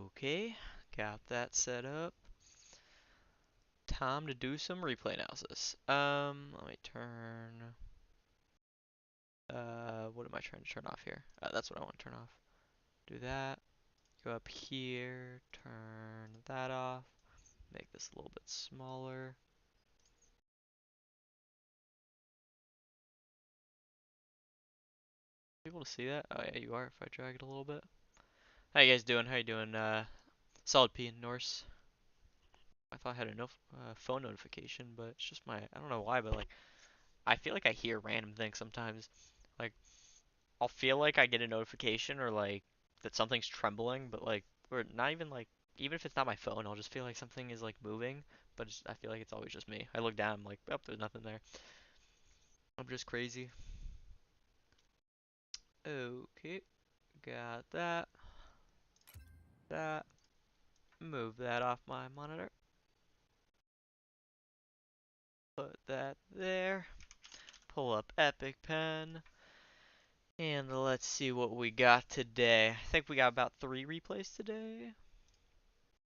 Okay, got that set up. Time to do some replay analysis. Let me turn. What am I trying to turn off here? That's what I want to turn off. Do that. Go up here, turn that off. Make this a little bit smaller. Able to see that? Oh yeah, you are. If I drag it a little bit. How you guys doing? How you doing? Solid P and Norse. I thought I had a phone notification, but it's just I don't know why, but like, I feel like I hear random things sometimes. Like, I'll feel like I get a notification or like that something's trembling, but like, or not even like, even if it's not my phone, I'll just feel like something is like moving, but I feel like it's always just me. I look down, I'm like, oh, there's nothing there. I'm just crazy. Okay, got that. That. Move that off my monitor. Put that there. Pull up Epic Pen. And let's see what we got today. I think we got about 3 replays today.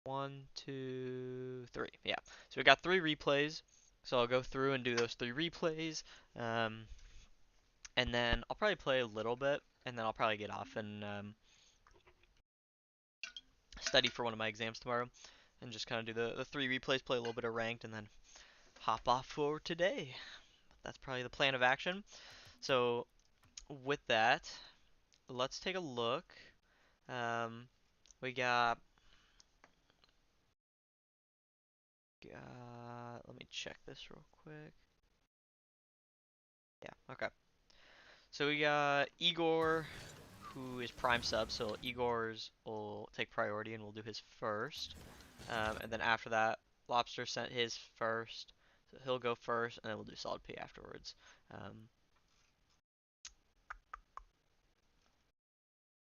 1, 2, 3. Yeah. So we got 3 replays. So I'll go through and do those 3 replays. And then I'll probably play a little bit. And then I'll probably get off and study for one of my exams tomorrow. And just kind of do the 3 replays, play a little bit of ranked, and then hop off for today. That's probably the plan of action. So with that, let's take a look. We got let me check this real quick. Yeah, okay. So we got Igor, who is prime sub, so Igor's will take priority and we'll do his first. And then after that, Lobster sent his first, so he'll go first, and then we'll do Solid P afterwards.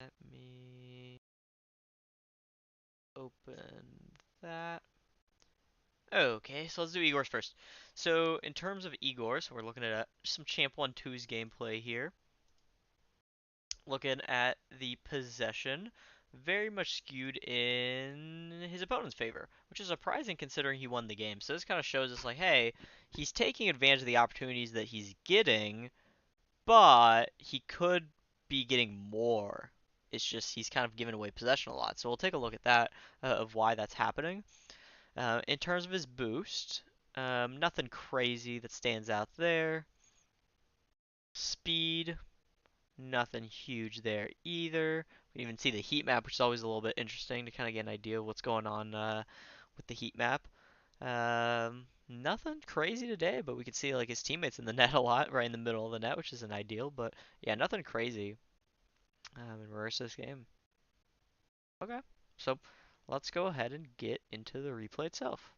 Let me open that. Okay, so let's do Igor's first. So in terms of Igor's, we're looking at some Champ 1-2's gameplay here. Looking at the possession, very much skewed in his opponent's favor, which is surprising considering he won the game. So this kind of shows us like, hey, he's taking advantage of the opportunities that he's getting, but he could be getting more. It's just he's kind of giving away possession a lot. So we'll take a look at that of why that's happening. In terms of his boost, nothing crazy that stands out there. Speed, nothing huge there either. We even see the heat map, which is always a little bit interesting to kind of get an idea of what's going on with the heat map. Nothing crazy today, but we can see like his teammates in the net a lot, right in the middle of the net, which isn't ideal. But yeah, nothing crazy in reverse this game. Okay, so let's go ahead and get into the replay itself.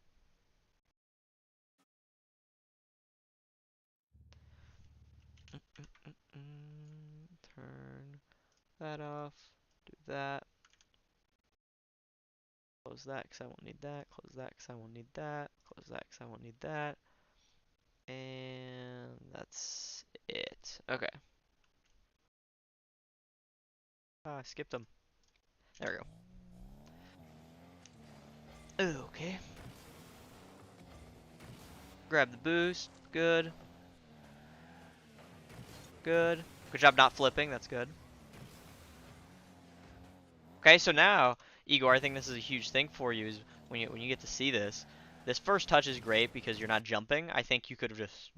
Turn that off. Do that. Close that because I won't need that. Close that because I won't need that. Close that because I won't need that. And that's it. Okay. I skipped them. There we go. Okay. Grab the boost. Good. Good. Good job not flipping. That's good. Okay, so now, Igor, I think this is a huge thing for you is when you get to see this. This first touch is great because you're not jumping. I think you could have just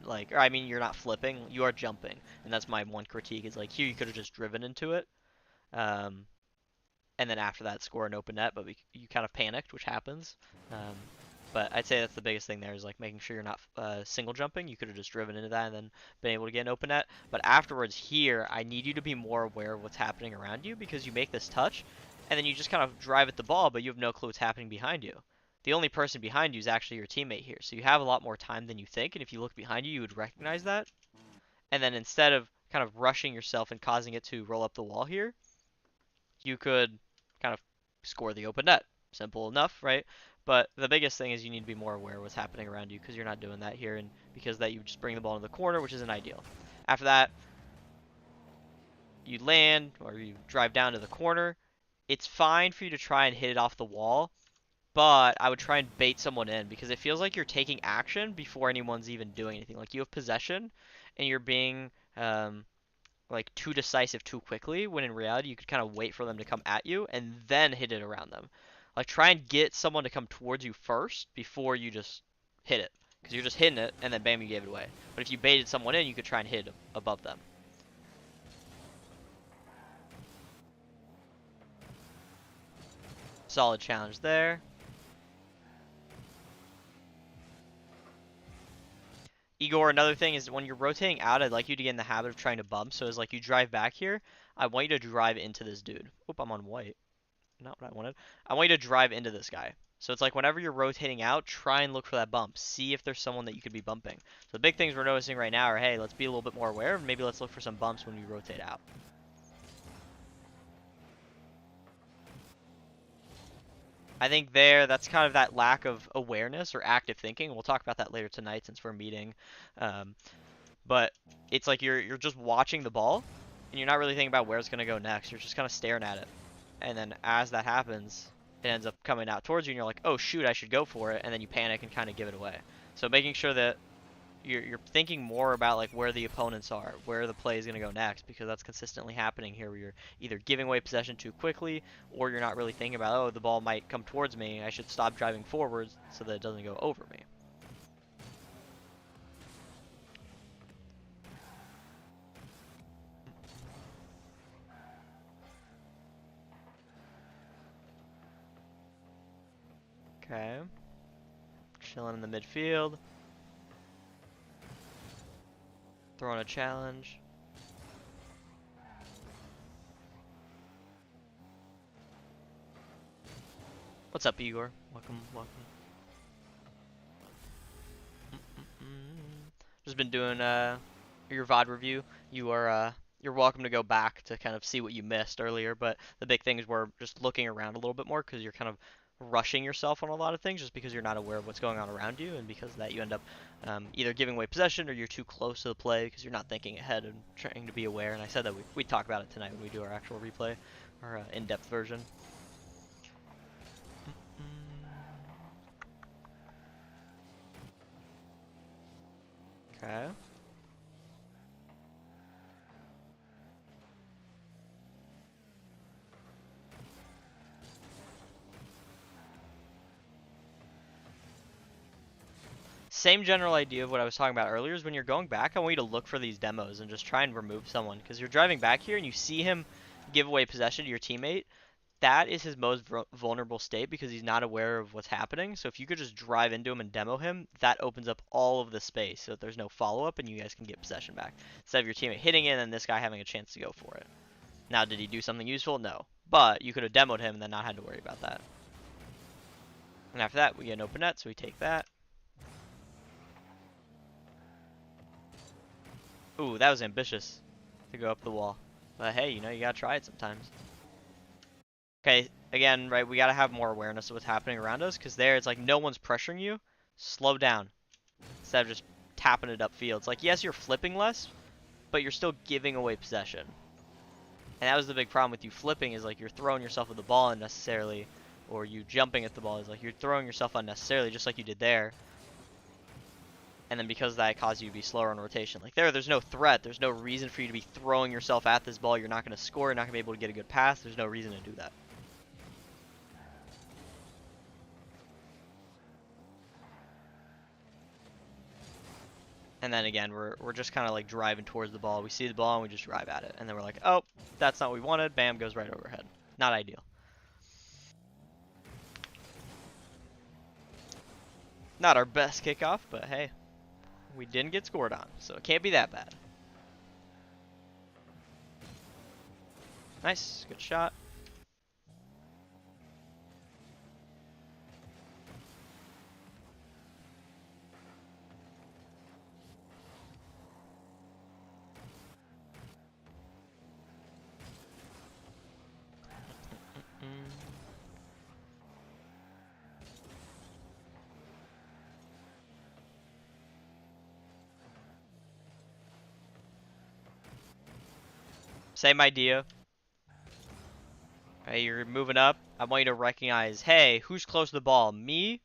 like, or I mean, you're not flipping. You are jumping, and that's my one critique. Is like here you could have just driven into it. Um, and then after that score an open net, but you kind of panicked, which happens. But I'd say that's the biggest thing there is like making sure you're not single jumping. You could have just driven into that and then been able to get an open net. But afterwards here, I need you to be more aware of what's happening around you because you make this touch and then you just kind of drive at the ball, but you have no clue what's happening behind you. The only person behind you is actually your teammate here. So you have a lot more time than you think. And if you look behind you, you would recognize that. And then instead of kind of rushing yourself and causing it to roll up the wall here, you could kind of score the open net. Simple enough, right? But the biggest thing is you need to be more aware of what's happening around you because you're not doing that here, and because that you just bring the ball into the corner, which isn't ideal. After that, you land or you drive down to the corner, it's fine for you to try and hit it off the wall, but I would try and bait someone in because it feels like you're taking action before anyone's even doing anything. Like you have possession and you're being like too decisive too quickly, when in reality you could kind of wait for them to come at you and then hit it around them. Like try and get someone to come towards you first before you just hit it, because you're just hitting it and then bam, you gave it away. But if you baited someone in, you could try and hit above them. Solid challenge there. Igor, another thing is when you're rotating out, I'd like you to get in the habit of trying to bump. So as like you drive back here, I want you to drive into this dude. Oop, I'm on white. Not what I wanted. I want you to drive into this guy. So it's like whenever you're rotating out, try and look for that bump. See if there's someone that you could be bumping. So the big things we're noticing right now are, hey, let's be a little bit more aware. Maybe let's look for some bumps when we rotate out. I think that's kind of that lack of awareness or active thinking. We'll talk about that later tonight since we're meeting. Um, but it's like you're just watching the ball, and you're not really thinking about where it's going to go next. You're just kind of staring at it. And then as that happens, it ends up coming out towards you, and you're like, oh shoot, I should go for it, and then you panic and kind of give it away. So making sure that you're thinking more about like where the opponents are, where the play is going to go next, because that's consistently happening here where you're either giving away possession too quickly, or you're not really thinking about, oh, the ball might come towards me, I should stop driving forwards so that it doesn't go over me. Okay. Chilling in the midfield. Throwing a challenge. What's up, Igor? Welcome, welcome. Just been doing your VOD review. You're welcome to go back to kind of see what you missed earlier, but the big things were just looking around a little bit more because you're kind of rushing yourself on a lot of things just because you're not aware of what's going on around you, and because of that you end up either giving away possession or you're too close to the play because you're not thinking ahead and trying to be aware. And I said that we'd talk about it tonight when we do our actual replay, our in-depth version. Okay. Same general idea of what I was talking about earlier is when you're going back, I want you to look for these demos and just try and remove someone, because you're driving back here and you see him give away possession to your teammate. That is his most vulnerable state because he's not aware of what's happening. So if you could just drive into him and demo him, that opens up all of the space so that there's no follow-up and you guys can get possession back. Instead of your teammate hitting it and this guy having a chance to go for it. Now, did he do something useful? No. But you could have demoed him and then not had to worry about that. And after that, we get an open net, so we take that. Ooh, that was ambitious to go up the wall. But hey, you know, you gotta try it sometimes. Okay, again, right, we gotta have more awareness of what's happening around us, because there, it's like no one's pressuring you. Slow down. Instead of just tapping it upfield. It's like, yes, you're flipping less, but you're still giving away possession. And that was the big problem with you flipping, is like you're throwing yourself at the ball unnecessarily, or you jumping at the ball is like you're throwing yourself unnecessarily, just like you did there. And then because of that, it caused you to be slower on rotation. Like there's no threat. There's no reason for you to be throwing yourself at this ball. You're not going to score. You're not going to be able to get a good pass. There's no reason to do that. And then again, we're just kind of like driving towards the ball. We see the ball and we just drive at it. And then we're like, oh, that's not what we wanted. Bam, goes right overhead. Not ideal. Not our best kickoff, but hey, we didn't get scored on, so it can't be that bad. Nice, good shot. Same idea. Right, you're moving up. I want you to recognize, hey, who's close to the ball, me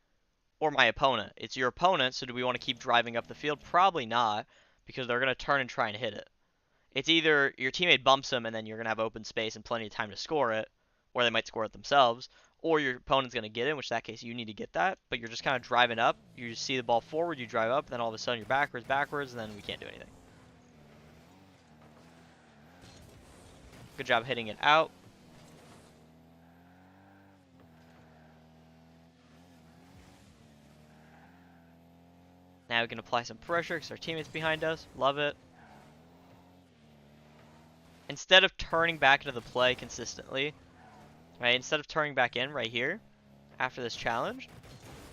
or my opponent? It's your opponent, so do we want to keep driving up the field? Probably not, because they're going to turn and try and hit it. It's either your teammate bumps them and then you're going to have open space and plenty of time to score it, or they might score it themselves, or your opponent's going to get it, in which that case you need to get that, but you're just kind of driving up. You just see the ball forward, you drive up, then all of a sudden you're backwards, and then we can't do anything. Good job hitting it out. Now we can apply some pressure because our teammate's behind us. Love it. Instead of turning back into the play consistently, right, instead of turning back in right here after this challenge,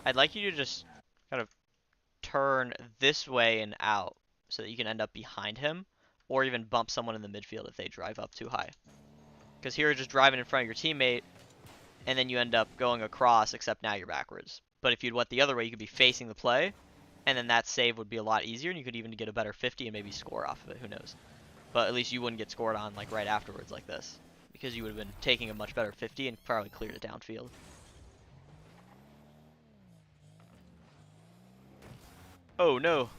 I'd like you to just kind of turn this way and out so that you can end up behind him, or even bump someone in the midfield if they drive up too high. Because here you're just driving in front of your teammate, and then you end up going across, except now you're backwards. But if you'd went the other way, you could be facing the play, and then that save would be a lot easier, and you could even get a better 50 and maybe score off of it, who knows. But at least you wouldn't get scored on like right afterwards like this, because you would have been taking a much better 50 and probably cleared it downfield. Oh no.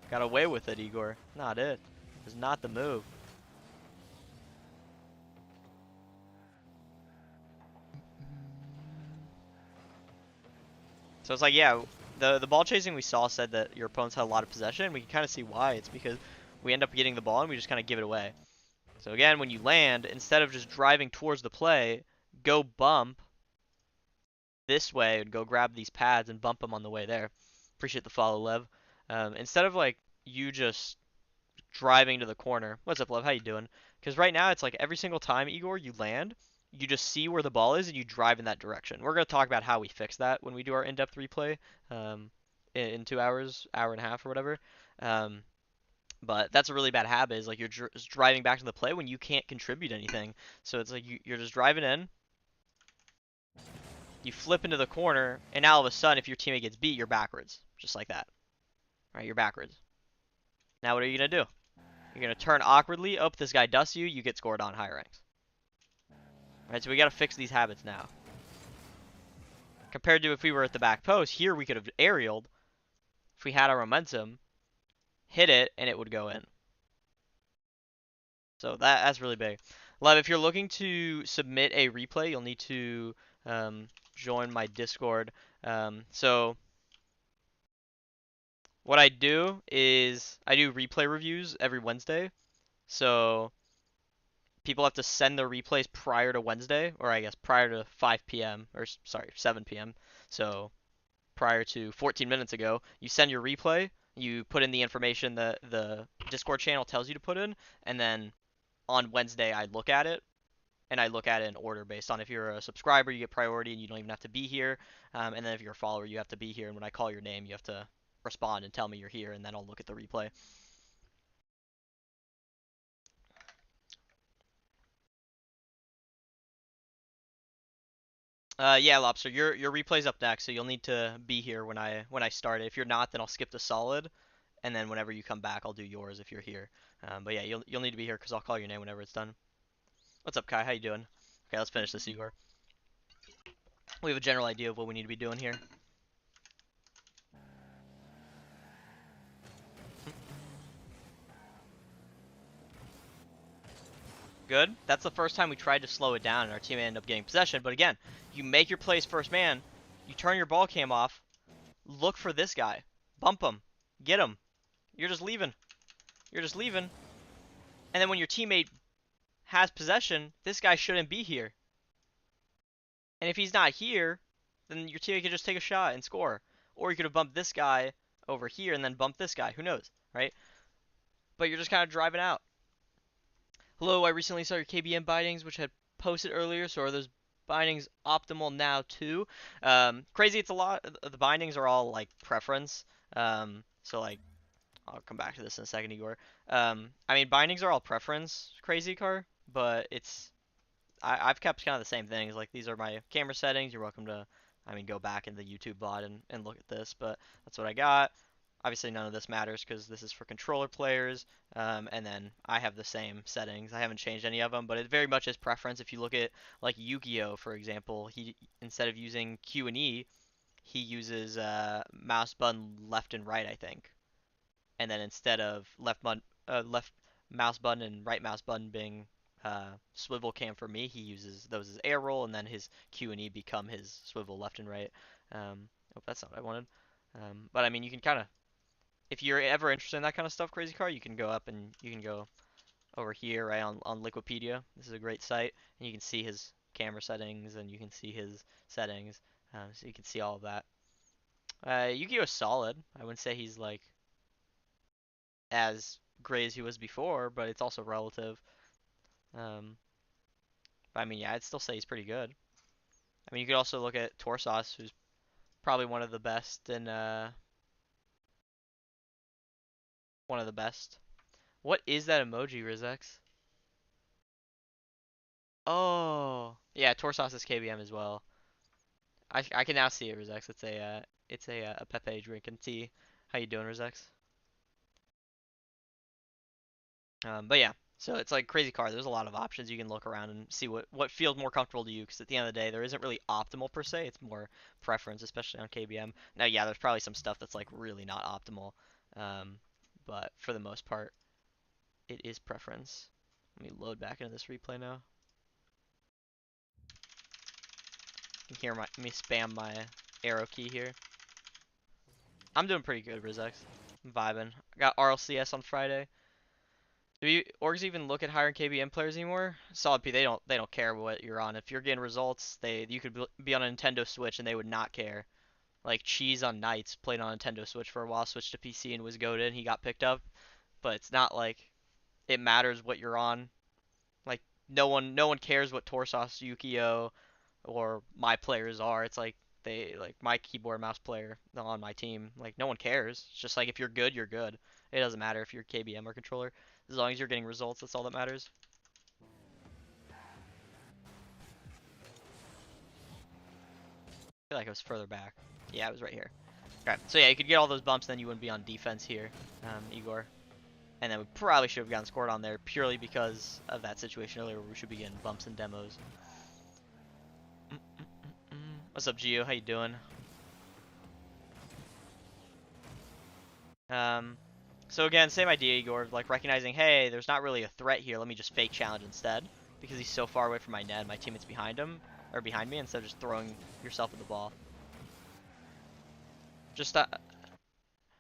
Got away with it, Igor. Not it. It was not the move. So it's like, yeah, the ball chasing we saw said that your opponents had a lot of possession, and we can kind of see why. It's because we end up getting the ball and we just kind of give it away. So again, when you land, instead of just driving towards the play, go bump this way and go grab these pads and bump them on the way there. Appreciate the follow, Lev. Instead of like you just driving to the corner. What's up, Lev? How you doing? Because right now it's like every single time, Igor, you land, you just see where the ball is and you drive in that direction. We're going to talk about how we fix that when we do our in-depth replay in 2 hours, hour and a half or whatever. But that's a really bad habit, is like you're just driving back to the play when you can't contribute anything. So it's like you're just driving in, you flip into the corner, and now all of a sudden, if your teammate gets beat, you're backwards. Just like that. Right, you're backwards. Now what are you going to do? You're going to turn awkwardly. Oh, this guy dusts you. You get scored on higher ranks. Right, so we got to fix these habits now. Compared to if we were at the back post, here we could have aerialed. If we had our momentum, hit it, and it would go in. So that's really big. Lev, if you're looking to submit a replay, you'll need to join my Discord. So what I do is I do replay reviews every Wednesday. So people have to send their replays prior to Wednesday, or I guess prior to 5 p.m. or sorry, 7 p.m. So prior to 14 minutes ago, you send your replay, you put in the information that the Discord channel tells you to put in, and then on Wednesday I look at it, and I look at it in order based on if you're a subscriber, you get priority and you don't even have to be here, and then if you're a follower, you have to be here, and when I call your name, you have to respond and tell me you're here, and then I'll look at the replay. Yeah, Lobster, your replay's up next, so you'll need to be here when I start it. If you're not, then I'll skip the solid, and then whenever you come back, I'll do yours if you're here. But yeah, you'll need to be here because I'll call your name whenever it's done. What's up, Kai? How you doing? Okay, let's finish this, Igor. We have a general idea of what we need to be doing here. Good. That's the first time we tried to slow it down, and our team ended up getting possession. But again, you make your plays first man, you turn your ball cam off, look for this guy, bump him, get him. You're just leaving. You're just leaving. And then when your teammate has possession, this guy shouldn't be here. And if he's not here, then your teammate could just take a shot and score. Or you could have bumped this guy over here and then bumped this guy. Who knows, right? But you're just kind of driving out. Hello, I recently saw your KBM bindings, which had posted earlier, so are those bindings optimal now too? Crazy, it's a lot. The bindings are all like preference. So like, I'll come back to this in a second, Igor. I mean, bindings are all preference, Crazy Car, but I've kept kind of the same things. Like, these are my camera settings. You're welcome to, I mean, go back in the YouTube VOD and look at this, but that's what I got. obviously none of this matters because this is for controller players. And then I have the same settings. I haven't changed any of them, but it very much is preference. If you look at like Yu-Gi-Oh, for example, he instead of using Q and E, he uses mouse button left and right, I think. And then instead of left mouse button and right mouse button being swivel cam for me, he uses those as air roll, and then his Q and E become his swivel left and right. Oh, that's not what I wanted. But I mean, you can kind of, if you're ever interested in that kind of stuff, Crazy Car, you can go up and you can go over here, right, on Liquipedia. This is a great site, and you can see his camera settings, and you can see his settings, so you can see all of that. Yu-Gi-Oh! Is solid. I wouldn't say he's like as great as he was before, but it's also relative. Um, but I mean, yeah, I'd still say he's pretty good. I mean, you could also look at Torsauce, who's probably one of the best in one of the best. What is that emoji, Rizex? Oh, yeah, Torsauce is KBM as well. I can now see it, Rizex. It's a Pepe drinking tea. How you doing, Rizex? But yeah, so it's like Crazy Car. There's a lot of options. You can look around and see what feels more comfortable to you. Because at the end of the day, there isn't really optimal per se. It's more preference, especially on KBM. Now, yeah, there's probably some stuff that's like really not optimal. Um, but for the most part, it is preference. Let me load back into this replay now. You can hear me spam my arrow key here. I'm doing pretty good, Rizex. I'm vibing. I got RLCS on Friday. Do you orgs even look at hiring KBM players anymore? Solid P, they don't care what you're on. If you're getting results, you could be on a Nintendo Switch and they would not care. Like Cheese on Knights played on a Nintendo Switch for a while, switched to PC and was goated and he got picked up. But it's not like it matters what you're on. Like no one cares what Torsauce, Yukio, or my players are. It's like they like my keyboard mouse player on my team. Like no one cares. It's just like if you're good, you're good. It doesn't matter if you're KBM or controller. As long as you're getting results, that's all that matters. I feel like it was further back. Yeah, it was right here. Okay, so yeah, you could get all those bumps, then you wouldn't be on defense here, Igor. And then we probably should have gotten scored on there purely because of that situation earlier where we should be getting bumps and demos. What's up, Gio? How you doing? Um, so again, same idea, Igor, like recognizing, hey, there's not really a threat here, let me just fake challenge instead. Because he's so far away from my net, my teammate's behind him, or behind me, instead of just throwing yourself at the ball. Just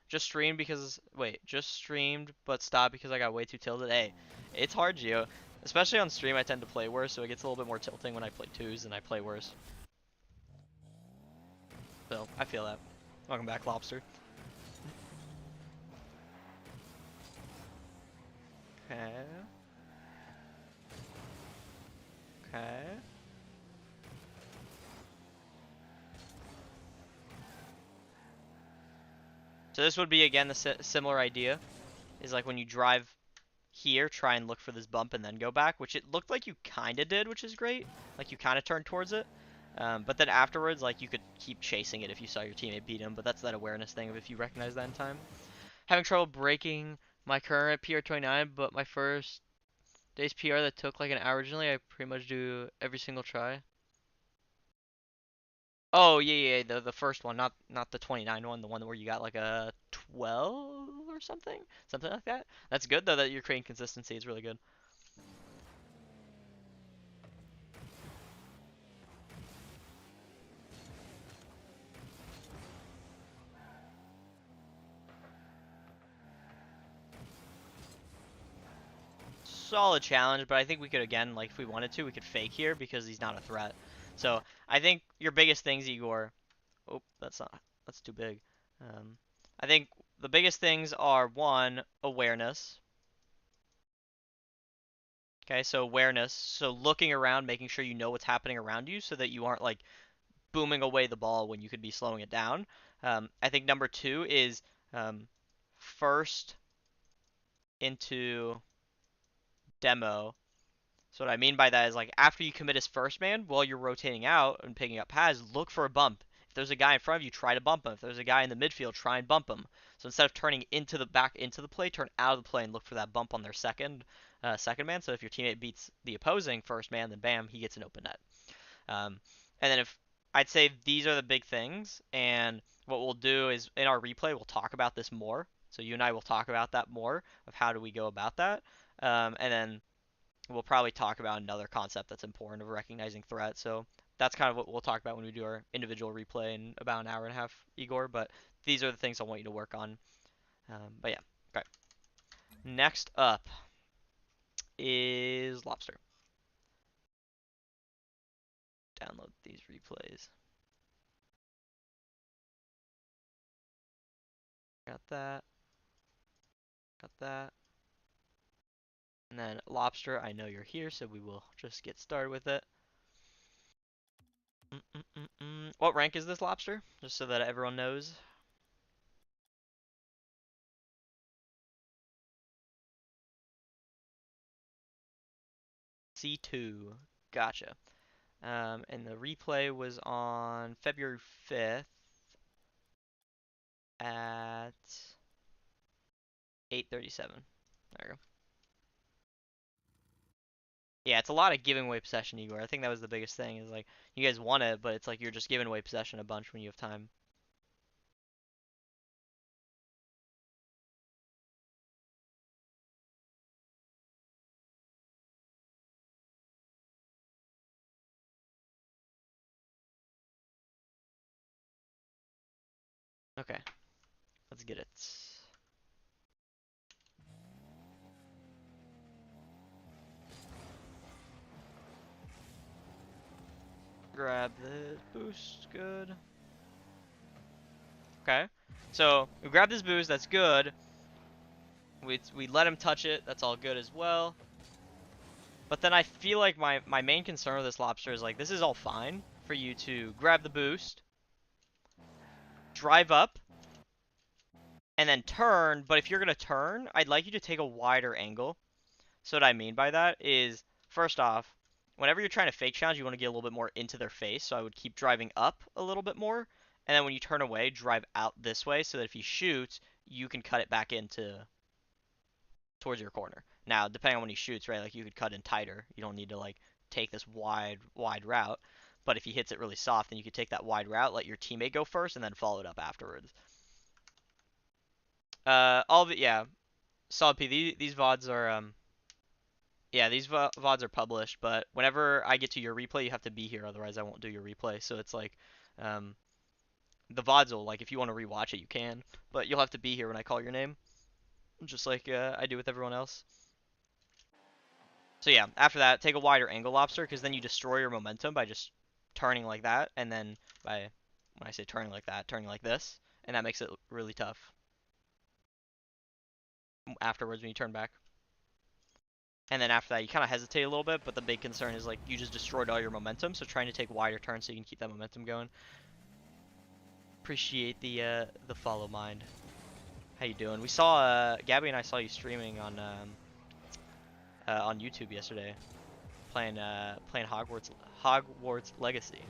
just streamed because, wait, just streamed but stopped because I got way too tilted. Hey, it's hard, Gio. Especially on stream, I tend to play worse, so it gets a little bit more tilting when I play twos and I play worse. So, I feel that. Welcome back, Lobster. Okay. Okay. So this would be, again, the similar idea. Is like when you drive here, try and look for this bump and then go back, which it looked like you kind of did, which is great. Like you kind of turned towards it. But then afterwards, like you could keep chasing it if you saw your teammate beat him, but that's that awareness thing of if you recognize that in time. Having trouble breaking my current PR29, but my first day's PR that took like an hour originally, I pretty much do every single try. Oh yeah, the first one, not the 29 one, the one where you got like a 12 or something like that. That's good though that you're creating consistency. It's really good. Solid challenge, but I think we could again, like if we wanted to, we could fake here because he's not a threat. So I think your biggest things, Igor. Oh, that's too big. I think the biggest things are one, awareness. Okay, so awareness. So looking around, making sure you know what's happening around you so that you aren't like booming away the ball when you could be slowing it down. I think number two is first into demo. So what I mean by that is like after you commit his first man, while you're rotating out and picking up pads, look for a bump. there's a guy in front of you, try to bump him. If there's a guy in the midfield, try and bump him. So instead of turning back into the play, turn out of the play and look for that bump on their second man. So if your teammate beats the opposing first man, then bam, he gets an open net. And then if I'd say these are the big things, and what we'll do is in our replay we'll talk about this more. So you and I will talk about that more of how do we go about that, and then we'll probably talk about another concept that's important of recognizing threat. So that's kind of what we'll talk about when we do our individual replay in about an hour and a half, Igor. But these are the things I want you to work on. But yeah, okay. Next up is Lobster. Download these replays. Got that. Got that. And then Lobster, I know you're here, so we will just get started with it. What rank is this Lobster? Just so that everyone knows. C2. Gotcha. And the replay was on February 5th at 8:37. There we go. Yeah, it's a lot of giving away possession, Igor. I think that was the biggest thing. Is like you guys want it, but it's like you're just giving away possession a bunch when you have time. Okay, let's get it. Grab the boost, good. Okay, so we grab this boost, that's good. We let him touch it, that's all good as well. But then I feel like my main concern with this Lobster is like, this is all fine for you to grab the boost, drive up, and then turn, but if you're going to turn, I'd like you to take a wider angle. So what I mean by that is, first off, whenever you're trying to fake challenge, you want to get a little bit more into their face, so I would keep driving up a little bit more, and then when you turn away, drive out this way, so that if he shoots, you can cut it back into towards your corner. Now, depending on when he shoots, right, like you could cut in tighter. You don't need to like take this wide route. But if he hits it really soft, then you could take that wide route, let your teammate go first, and then follow it up afterwards. All of it, yeah. Solid P. These VODs are yeah, these VODs are published, but whenever I get to your replay, you have to be here, otherwise I won't do your replay. So it's like, the VODs will, like, if you want to rewatch it, you can, but you'll have to be here when I call your name, just like I do with everyone else. So yeah, after that, take a wider angle, Lobster, because then you destroy your momentum by just turning like that, and then by, when I say turning like that, turning like this, and that makes it really tough afterwards when you turn back. And then after that, you kind of hesitate a little bit, but the big concern is like you just destroyed all your momentum, so trying to take wider turns so you can keep that momentum going. Appreciate the follow, Mind. How you doing? We saw Gabby and I saw you streaming on YouTube yesterday, playing Hogwarts Legacy.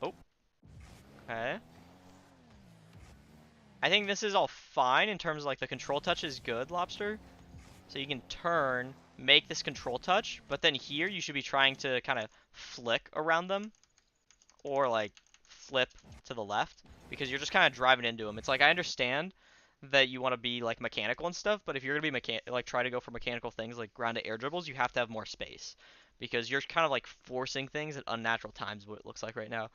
Oh, okay. I think this is all fine in terms of like the control touch is good, Lobster. So you can turn, make this control touch, but then here you should be trying to kind of flick around them or like flip to the left because you're just kind of driving into them. It's like I understand that you want to be like mechanical and stuff, but if you're going to be like try to go for mechanical things like ground to air dribbles, you have to have more space because you're kind of like forcing things at unnatural times, what it looks like right now.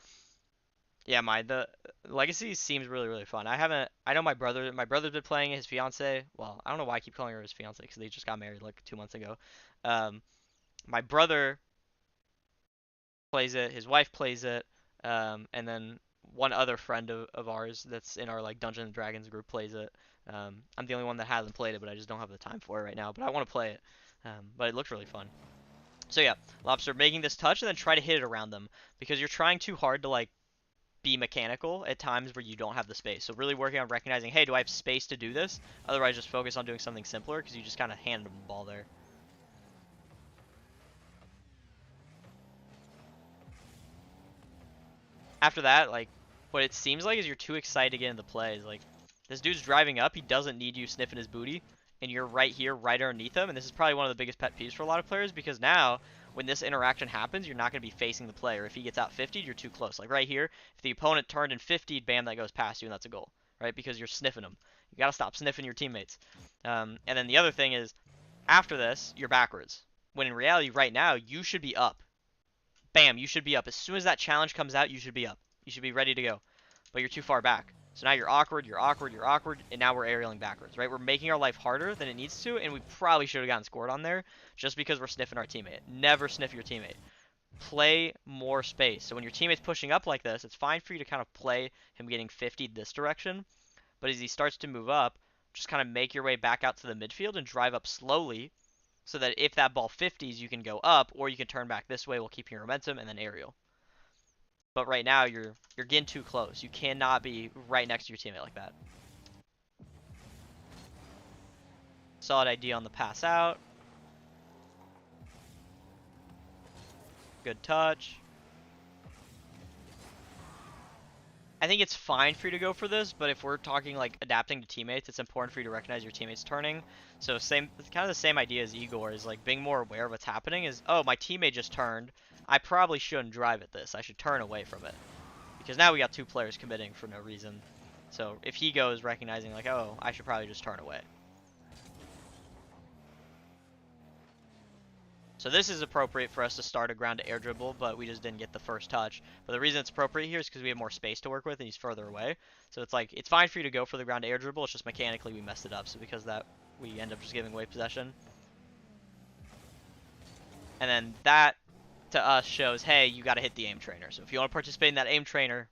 Yeah, the Legacy seems really fun. I know my brother's been playing it, his fiance. Well, I don't know why I keep calling her his fiance because they just got married like 2 months ago. My brother plays it, his wife plays it, and then one other friend of ours that's in our like Dungeons and Dragons group plays it. I'm the only one that hasn't played it, but I just don't have the time for it right now. But I want to play it. But it looks really fun. So yeah, Lobster, making this touch and then try to hit it around them because you're trying too hard to like be mechanical at times where you don't have the space. So really working on recognizing, hey, do I have space to do this? Otherwise, just focus on doing something simpler because you just kind of handed them the ball there. after that, like, what it seems like is you're too excited to get into plays. Like, this dude's driving up, he doesn't need you sniffing his booty, and you're right here, right underneath him, and this is probably one of the biggest pet peeves for a lot of players, because now, when this interaction happens, you're not going to be facing the player. If he gets out 50'd, you're too close. Like right here, if the opponent turned and 50'd, bam, that goes past you, and that's a goal, right? Because you're sniffing them. You got to stop sniffing your teammates. And then the other thing is, after this, you're backwards. When in reality, right now, you should be up. Bam, you should be up. As soon as that challenge comes out, you should be up. You should be ready to go. But you're too far back. So now you're awkward, you're awkward, you're awkward, and now we're aerialing backwards, right? We're making our life harder than it needs to, and we probably should have gotten scored on there just because we're sniffing our teammate. Never sniff your teammate. Play more space. So when your teammate's pushing up like this, it's fine for you to kind of play him getting 50 this direction. But as he starts to move up, just kind of make your way back out to the midfield and drive up slowly so that if that ball 50s, you can go up, or you can turn back this way while keeping your momentum and then aerial. But right now, you're getting too close. You cannot be right next to your teammate like that. Solid idea on the pass out. Good touch. I think it's fine for you to go for this, but if we're talking like adapting to teammates, it's important for you to recognize your teammates turning. So same, it's kind of the same idea as Igor, is like being more aware of what's happening. Is, oh, my teammate just turned. I probably shouldn't drive at this. I should turn away from it. Because now we got two players committing for no reason. So if he goes recognizing like, oh, I should probably just turn away. So this is appropriate for us to start a ground to air dribble, but we just didn't get the first touch. But the reason it's appropriate here is because we have more space to work with and he's further away. So it's like, it's fine for you to go for the ground to air dribble, it's just mechanically we messed it up. So because of that, we end up just giving away possession. And then that, to us, shows, hey, you got to hit the aim trainer. So if you want to participate in that aim trainer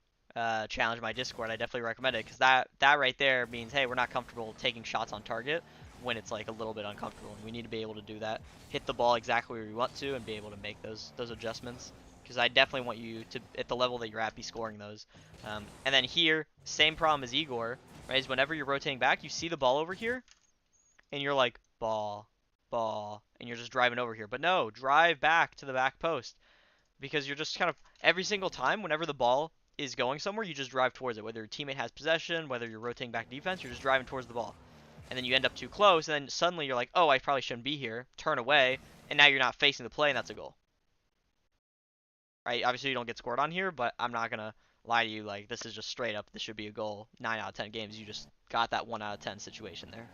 challenge, my Discord, I definitely recommend it. Because that right there means, hey, we're not comfortable taking shots on target when it's like a little bit uncomfortable, and we need to be able to do that, hit the ball exactly where we want to, and be able to make those adjustments. Because I definitely want you to, at the level that you're at, be scoring those. And then here, same problem as Igor, right? Is whenever you're rotating back, you see the ball over here, and you're like, ball, ball, and you're just driving over here. But no, drive back to the back post, because you're just kind of every single time, whenever the ball is going somewhere, you just drive towards it. Whether your teammate has possession, whether you're rotating back defense, you're just driving towards the ball. And then you end up too close, and then suddenly you're like, oh, I probably shouldn't be here, turn away, and now you're not facing the play, and that's a goal. Right? Obviously, you don't get scored on here, but I'm not going to lie to you, like, this is just straight up, this should be a goal. 9 out of 10 games, you just got that 1 out of 10 situation there.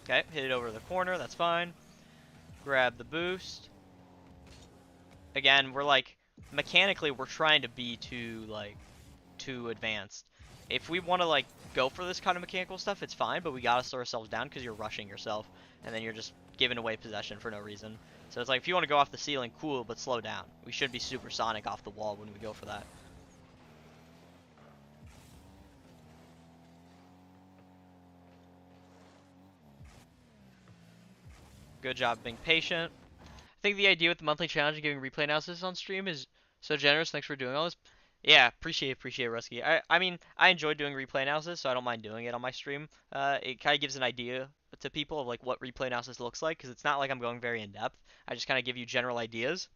Okay, hit it over the corner, that's fine. Grab the boost. Again, we're like, mechanically, we're trying to be too advanced. If we want to like go for this kind of mechanical stuff, it's fine, but we gotta slow ourselves down because you're rushing yourself, and then you're just giving away possession for no reason. So it's like, if you want to go off the ceiling, cool, but slow down. We should be supersonic off the wall when we go for that. Good job being patient. I think the idea with the monthly challenge and giving replay analysis on stream is so generous. Thanks for doing all this. Yeah, appreciate Rusky. I mean, I enjoy doing replay analysis, so I don't mind doing it on my stream. It kind of gives an idea to people of like what replay analysis looks like, because it's not like I'm going very in depth. I just kind of give you general ideas.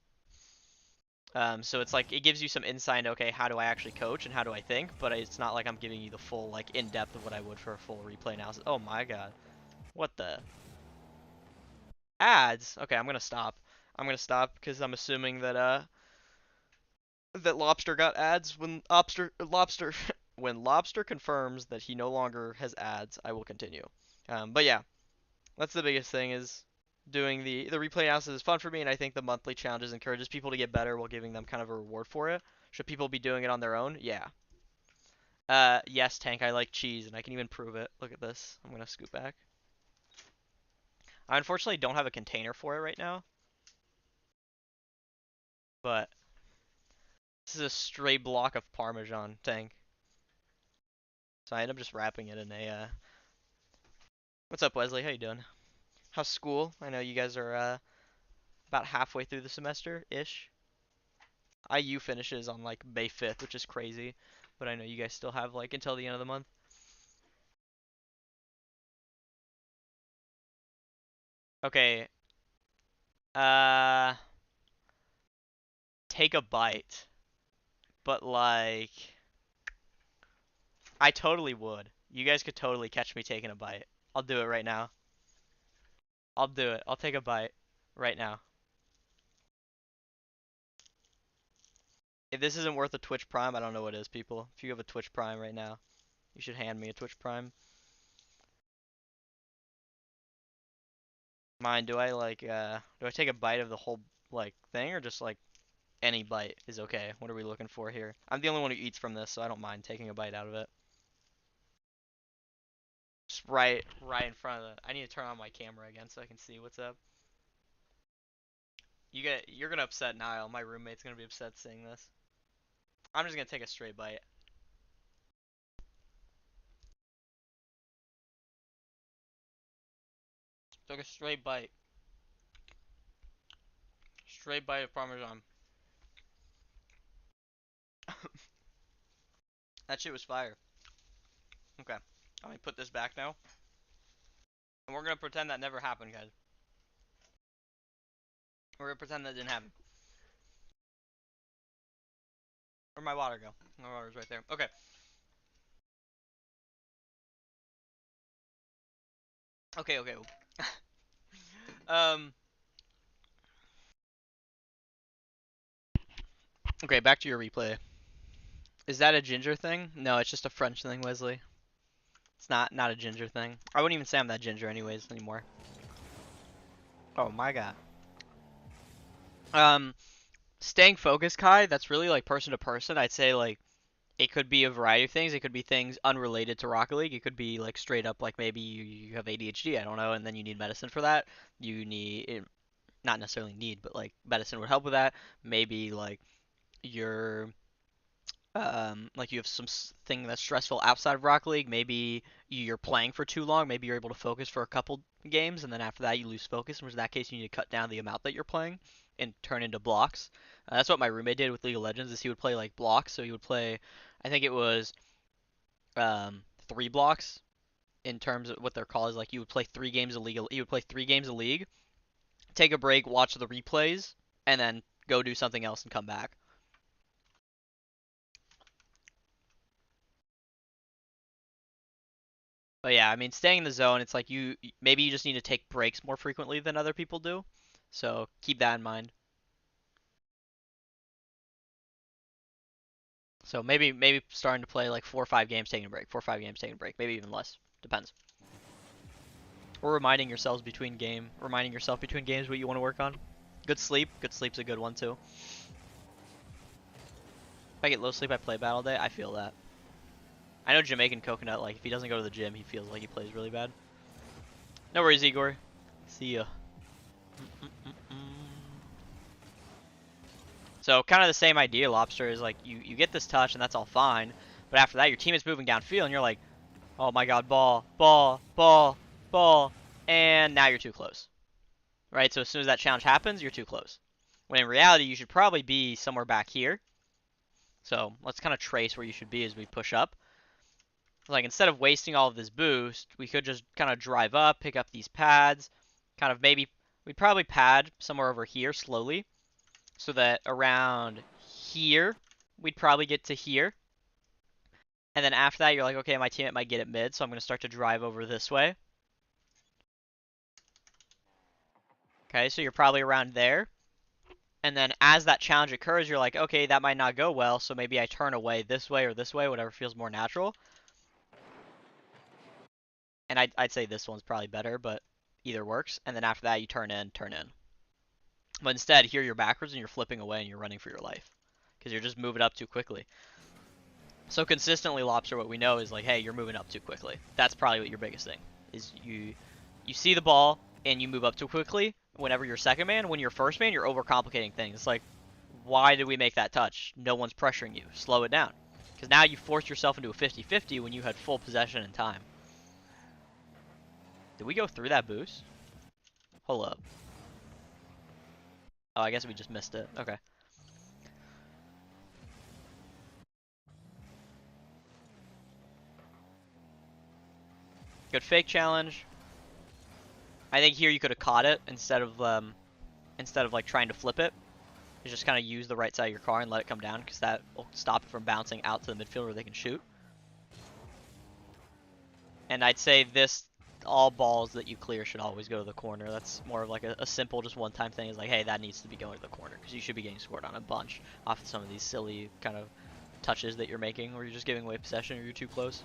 So it's like it gives you some insight. Okay, how do I actually coach and how do I think? But it's not like I'm giving you the full like in depth of what I would for a full replay analysis. Oh my god, what the ads? Okay, I'm gonna stop. I'm gonna stop because I'm assuming that Lobster got ads when Lobster when Lobster confirms that he no longer has ads, I will continue. But yeah, that's the biggest thing, is doing the replay analysis is fun for me, and I think the monthly challenges encourages people to get better while giving them kind of a reward for it. Should people be doing it on their own? Yeah. Yes, Tank, I like cheese, and I can even prove it. Look at this. I'm gonna scoot back. I unfortunately don't have a container for it right now, but this is a stray block of Parmesan, Tank. So I end up just wrapping it in a. What's up, Wesley? How you doing? How's school? I know you guys are about halfway through the semester-ish. IU finishes on like May 5th, which is crazy, but I know you guys still have like until the end of the month. Okay. Take a bite. But like, I totally would. You guys could totally catch me taking a bite. I'll do it right now. I'll do it. I'll take a bite right now. If this isn't worth a Twitch Prime, I don't know what is, people. If you have a Twitch Prime right now, you should hand me a Twitch Prime. Mine, do I take a bite of the whole, like, thing, or just, like, any bite is okay? What are we looking for here? I'm the only one who eats from this, so I don't mind taking a bite out of it. Just right in front of the, I need to turn on my camera again so I can see what's up. You're gonna upset Niall. My roommate's gonna be upset seeing this. I'm just gonna take a straight bite. Took a straight bite. Straight bite of Parmesan. That shit was fire. Okay. Let me put this back now. And we're gonna pretend that never happened, guys. We're gonna pretend that didn't happen. Where'd my water go? My water's right there. Okay. Okay. um. Okay, back to your replay. Is that a ginger thing? No, it's just a French thing, Wesley. It's not a ginger thing. I wouldn't even say I'm that ginger anyways anymore. Oh my god. Um, staying focused, Kai, that's really like person to person. I'd say like it could be a variety of things. It could be things unrelated to Rocket League. It could be like straight up like maybe you have ADHD, I don't know, and then you need medicine for that. You need not necessarily need, but like medicine would help with that. Maybe you're like you have thing that's stressful outside of Rocket League. Maybe you're playing for too long. Maybe you're able to focus for a couple games, and then after that you lose focus. In that case, you need to cut down the amount that you're playing and turn into blocks. That's what my roommate did with League of Legends. Is he would play like blocks. So he would play, I think it was 3 blocks in terms of what they're called. Is like you would play 3 games of League. You would play 3 games of League, take a break, watch the replays, and then go do something else and come back. But yeah, I mean, staying in the zone, it's like maybe you just need to take breaks more frequently than other people do. So keep that in mind. So maybe starting to play like 4 or 5 games, taking a break, 4 or 5 games, taking a break, maybe even less. Depends. Or reminding yourself between games what you want to work on. Good sleep. Good sleep's a good one too. If I get low sleep, I play bad all day. I feel that. I know Jamaican Coconut, like if he doesn't go to the gym, he feels like he plays really bad. No worries, Igor. See ya. So kind of the same idea, Lobster, is like you get this touch and that's all fine, but after that your team is moving downfield and you're like, oh my god, ball, and now you're too close. Right? So as soon as that challenge happens, you're too close. When in reality, you should probably be somewhere back here. So let's kind of trace where you should be as we push up. Like instead of wasting all of this boost, we could just kind of drive up, pick up these pads, kind of maybe, we'd probably pad somewhere over here slowly, so that around here, we'd probably get to here. And then after that, you're like, okay, my teammate might get it mid, so I'm going to start to drive over this way. Okay, so you're probably around there. And then as that challenge occurs, you're like, okay, that might not go well, so maybe I turn away this way or this way, whatever feels more natural. And I'd say this one's probably better, but either works. And then after that, you turn in. But instead, here you're backwards and you're flipping away and you're running for your life. Because you're just moving up too quickly. So consistently, Lobster, what we know is like, hey, you're moving up too quickly. That's probably what your biggest thing is. You see the ball and you move up too quickly. Whenever you're second man, when you're first man, you're overcomplicating things. It's like, why did we make that touch? No one's pressuring you. Slow it down. Because now you forced yourself into a 50-50 when you had full possession and time. Did we go through that boost? Hold up. Oh, I guess we just missed it. Okay. Good fake challenge. I think here you could have caught it instead of like trying to flip it. You just kind of use the right side of your car and let it come down, because that will stop it from bouncing out to the midfield where they can shoot. And I'd say all balls that you clear should always go to the corner. That's more of like a simple, just one-time thing. Is like, hey, that needs to be going to the corner, because you should be getting scored on a bunch off of some of these silly kind of touches that you're making, or you're just giving away possession, or you're too close.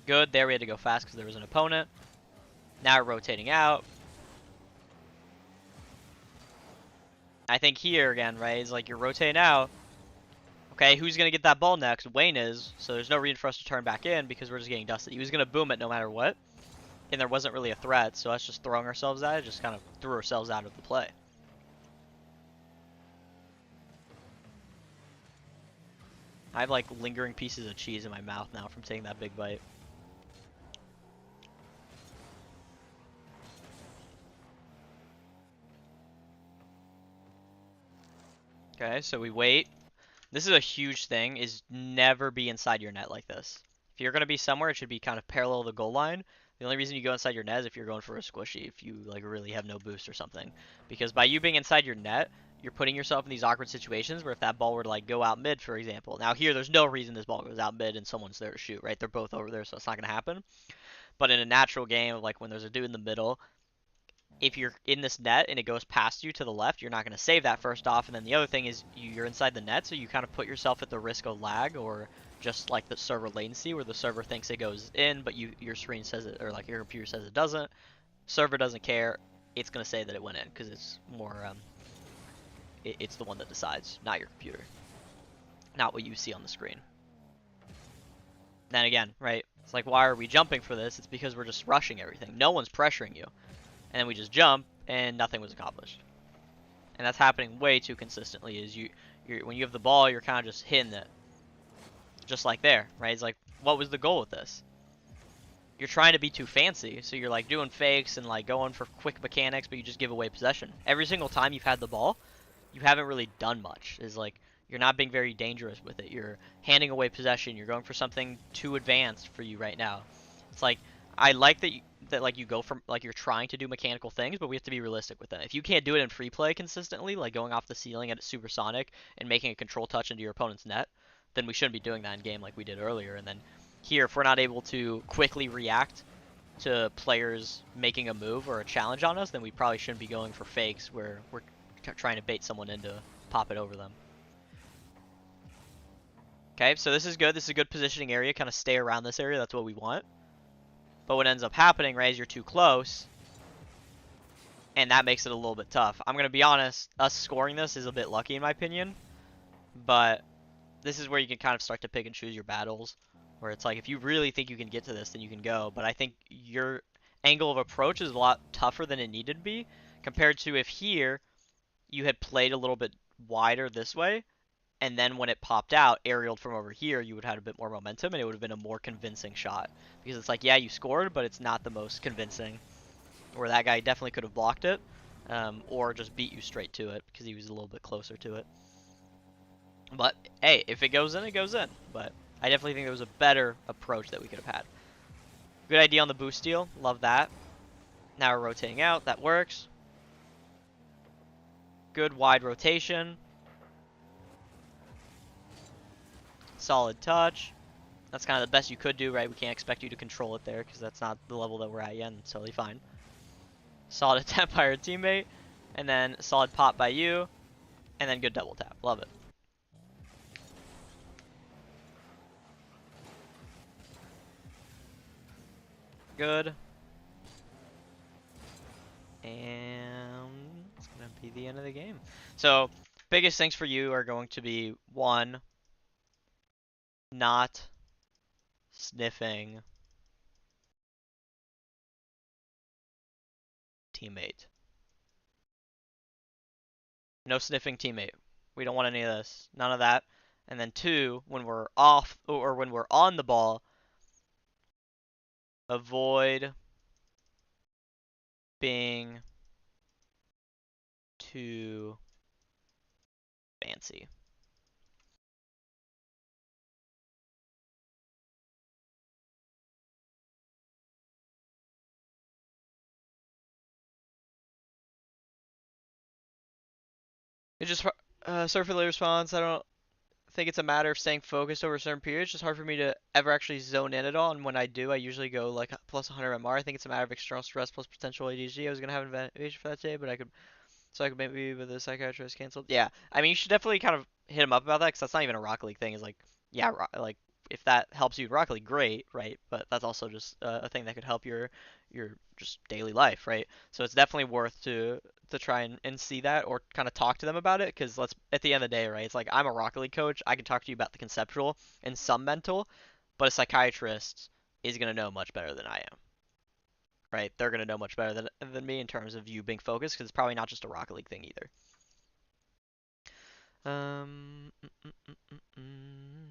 Good. There we had to go fast because there was an opponent. Now we're rotating out. I think here again, right, is like you're rotating out. Okay, who's going to get that ball next? Wayne is, so there's no reason for us to turn back in because we're just getting dusted. He was going to boom it no matter what, and there wasn't really a threat, so us just throwing ourselves at it just kind of threw ourselves out of the play. I have like lingering pieces of cheese in my mouth now from taking that big bite. Okay, so we wait. This is a huge thing, is never be inside your net like this. If you're going to be somewhere, it should be kind of parallel to the goal line. The only reason you go inside your net is if you're going for a squishy, if you like really have no boost or something. Because by you being inside your net, you're putting yourself in these awkward situations where if that ball were to like go out mid, for example. Now here, there's no reason this ball goes out mid and someone's there to shoot, right? They're both over there, so it's not going to happen. But in a natural game, like when there's a dude in the middle, if you're in this net and it goes past you to the left, you're not going to save that first off. And then the other thing is you're inside the net, so you kind of put yourself at the risk of lag, or just like the server latency where the server thinks it goes in, but your screen says it, or like your computer says it doesn't. Server doesn't care. It's going to say that it went in because it's more, it's the one that decides, not your computer. Not what you see on the screen. Then again, right? It's like, why are we jumping for this? It's because we're just rushing everything. No one's pressuring you. And then we just jump, and nothing was accomplished. And that's happening way too consistently. Is when you have the ball, you're kind of just hitting it, just like there, right? It's like, what was the goal with this? You're trying to be too fancy, so you're like doing fakes and like going for quick mechanics, but you just give away possession. Every single time you've had the ball, you haven't really done much. Is like you're not being very dangerous with it. You're handing away possession. You're going for something too advanced for you right now. It's like, I like that like you go from like you're trying to do mechanical things, but we have to be realistic with them. If you can't do it in free play consistently, like going off the ceiling at supersonic and making a control touch into your opponent's net, then we shouldn't be doing that in game like we did earlier. And then here, if we're not able to quickly react to players making a move or a challenge on us, then we probably shouldn't be going for fakes where we're trying to bait someone in to pop it over them. Okay, so this is good. This is a good positioning area. Kind of stay around this area. That's what we want. But what ends up happening, right, is you're too close, and that makes it a little bit tough. I'm going to be honest, us scoring this is a bit lucky in my opinion, but this is where you can kind of start to pick and choose your battles, where it's like, if you really think you can get to this, then you can go. But I think your angle of approach is a lot tougher than it needed to be, compared to if here you had played a little bit wider this way, and then when it popped out, aerialed from over here, you would have had a bit more momentum, and it would have been a more convincing shot. Because it's like, yeah, you scored, but it's not the most convincing. Where that guy definitely could have blocked it, or just beat you straight to it, because he was a little bit closer to it. But, hey, if it goes in, it goes in. But I definitely think there was a better approach that we could have had. Good idea on the boost steal. Love that. Now we're rotating out. That works. Good wide rotation. Solid touch. That's kind of the best you could do, right? We can't expect you to control it there because that's not the level that we're at yet, and it's totally fine. Solid attempt by our teammate, and then solid pop by you, and then good double tap. Love it. Good. And it's going to be the end of the game. So, biggest things for you are going to be, one, not sniffing teammate. No sniffing teammate. We don't want any of this. None of that. And then two, when we're off, or when we're on the ball, avoid being too fancy. It just sorry for the late response. I don't think it's a matter of staying focused over a certain period. It's just hard for me to ever actually zone in at all. And when I do, I usually go like plus 100 MR. I think it's a matter of external stress plus potential ADHD. I was gonna have an evaluation for that today, but I could maybe with the psychiatrist canceled. Yeah, I mean you should definitely kind of hit him up about that because that's not even a Rocket League thing. Is like, yeah, like if that helps you with Rocket League, great, right? But that's also just a thing that could help your just daily life, right? So it's definitely worth to try and see that or kind of talk to them about it because let's at the end of the day, right? It's like I'm a Rocket League coach. I can talk to you about the conceptual and some mental, but a psychiatrist is gonna know much better than I am, right? They're gonna know much better than me in terms of you being focused because it's probably not just a Rocket League thing either. Um, mm, mm, mm, mm, mm.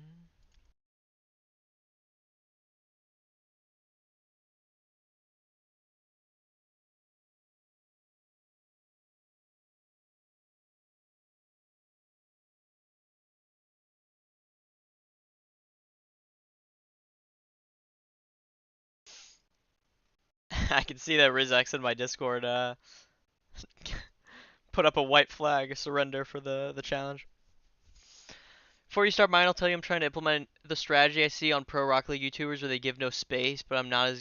I can see that Rizx in my Discord put up a white flag surrender for the challenge. Before you start mine, I'll tell you I'm trying to implement the strategy I see on pro Rocket League YouTubers where they give no space, but I'm not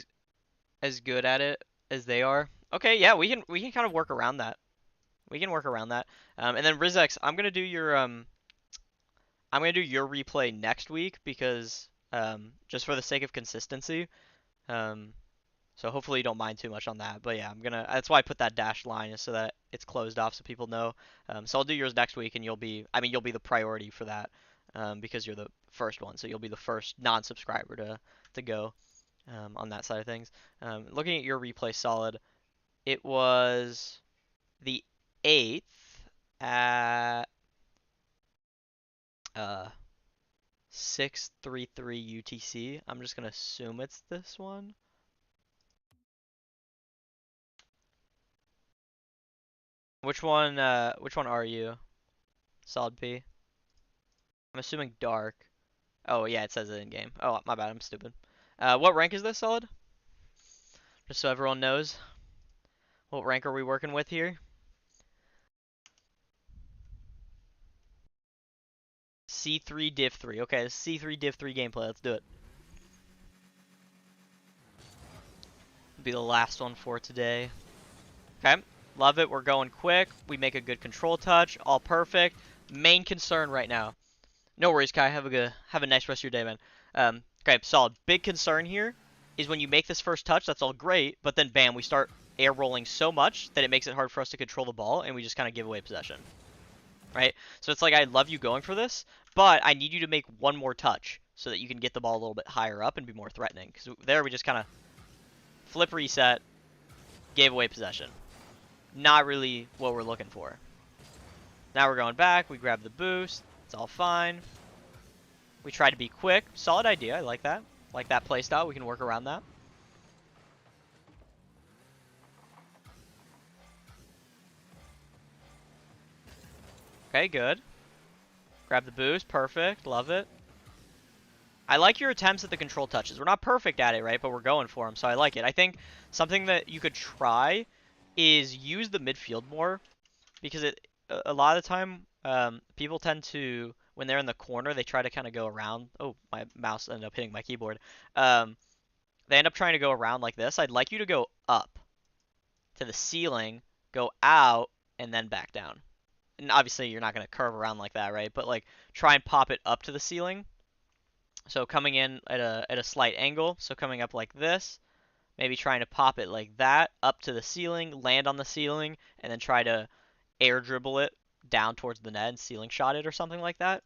as good at it as they are. Okay, yeah, we can kind of work around that. We can work around that. And then Rizx, I'm gonna do your replay next week because just for the sake of consistency. Um, So hopefully you don't mind too much on that. But yeah, that's why I put that dashed line is so that it's closed off so people know. So I'll do yours next week and you'll be the priority for that because you're the first one. So you'll be the first non-subscriber to go on that side of things. Looking at your replay solid, it was the 8th at uh 6:33 UTC. I'm just gonna assume it's this one. Which one are you? Solid P. I'm assuming dark. Oh yeah, it says it in game. Oh my bad, I'm stupid. What rank is this, Solid? Just so everyone knows. What rank are we working with here? C3 Div 3. Okay, C3 Div 3 gameplay. Let's do it. Be the last one for today. Okay, love it. We're going quick. We make a good control touch. All perfect. Main concern right now. No worries, Kai. Have a nice rest of your day, man. Okay, solid. Big concern here is when you make this first touch, that's all great, but then bam, we start air rolling so much that it makes it hard for us to control the ball, and we just kind of give away possession, right? So it's like I love you going for this, but I need you to make one more touch so that you can get the ball a little bit higher up and be more threatening. Because there we just kind of flip reset, gave away possession. Not really what we're looking for. Now we're going back. We grab the boost. It's all fine. We try to be quick. Solid idea. I like that. Like that playstyle. We can work around that. Okay, good. Grab the boost. Perfect. Love it. I like your attempts at the control touches. We're not perfect at it, right? But we're going for them, so I like it. I think something that you could try is use the midfield more because a lot of the time people tend to, when they're in the corner, they try to kind of go around. Oh, my mouse ended up hitting my keyboard. They end up trying to go around like this. I'd like you to go up to the ceiling, go out, and then back down. And obviously you're not going to curve around like that, right? But like try and pop it up to the ceiling. So coming in at a slight angle. So coming up like this. Maybe trying to pop it like that up to the ceiling, land on the ceiling, and then try to air dribble it down towards the net and ceiling shot it or something like that.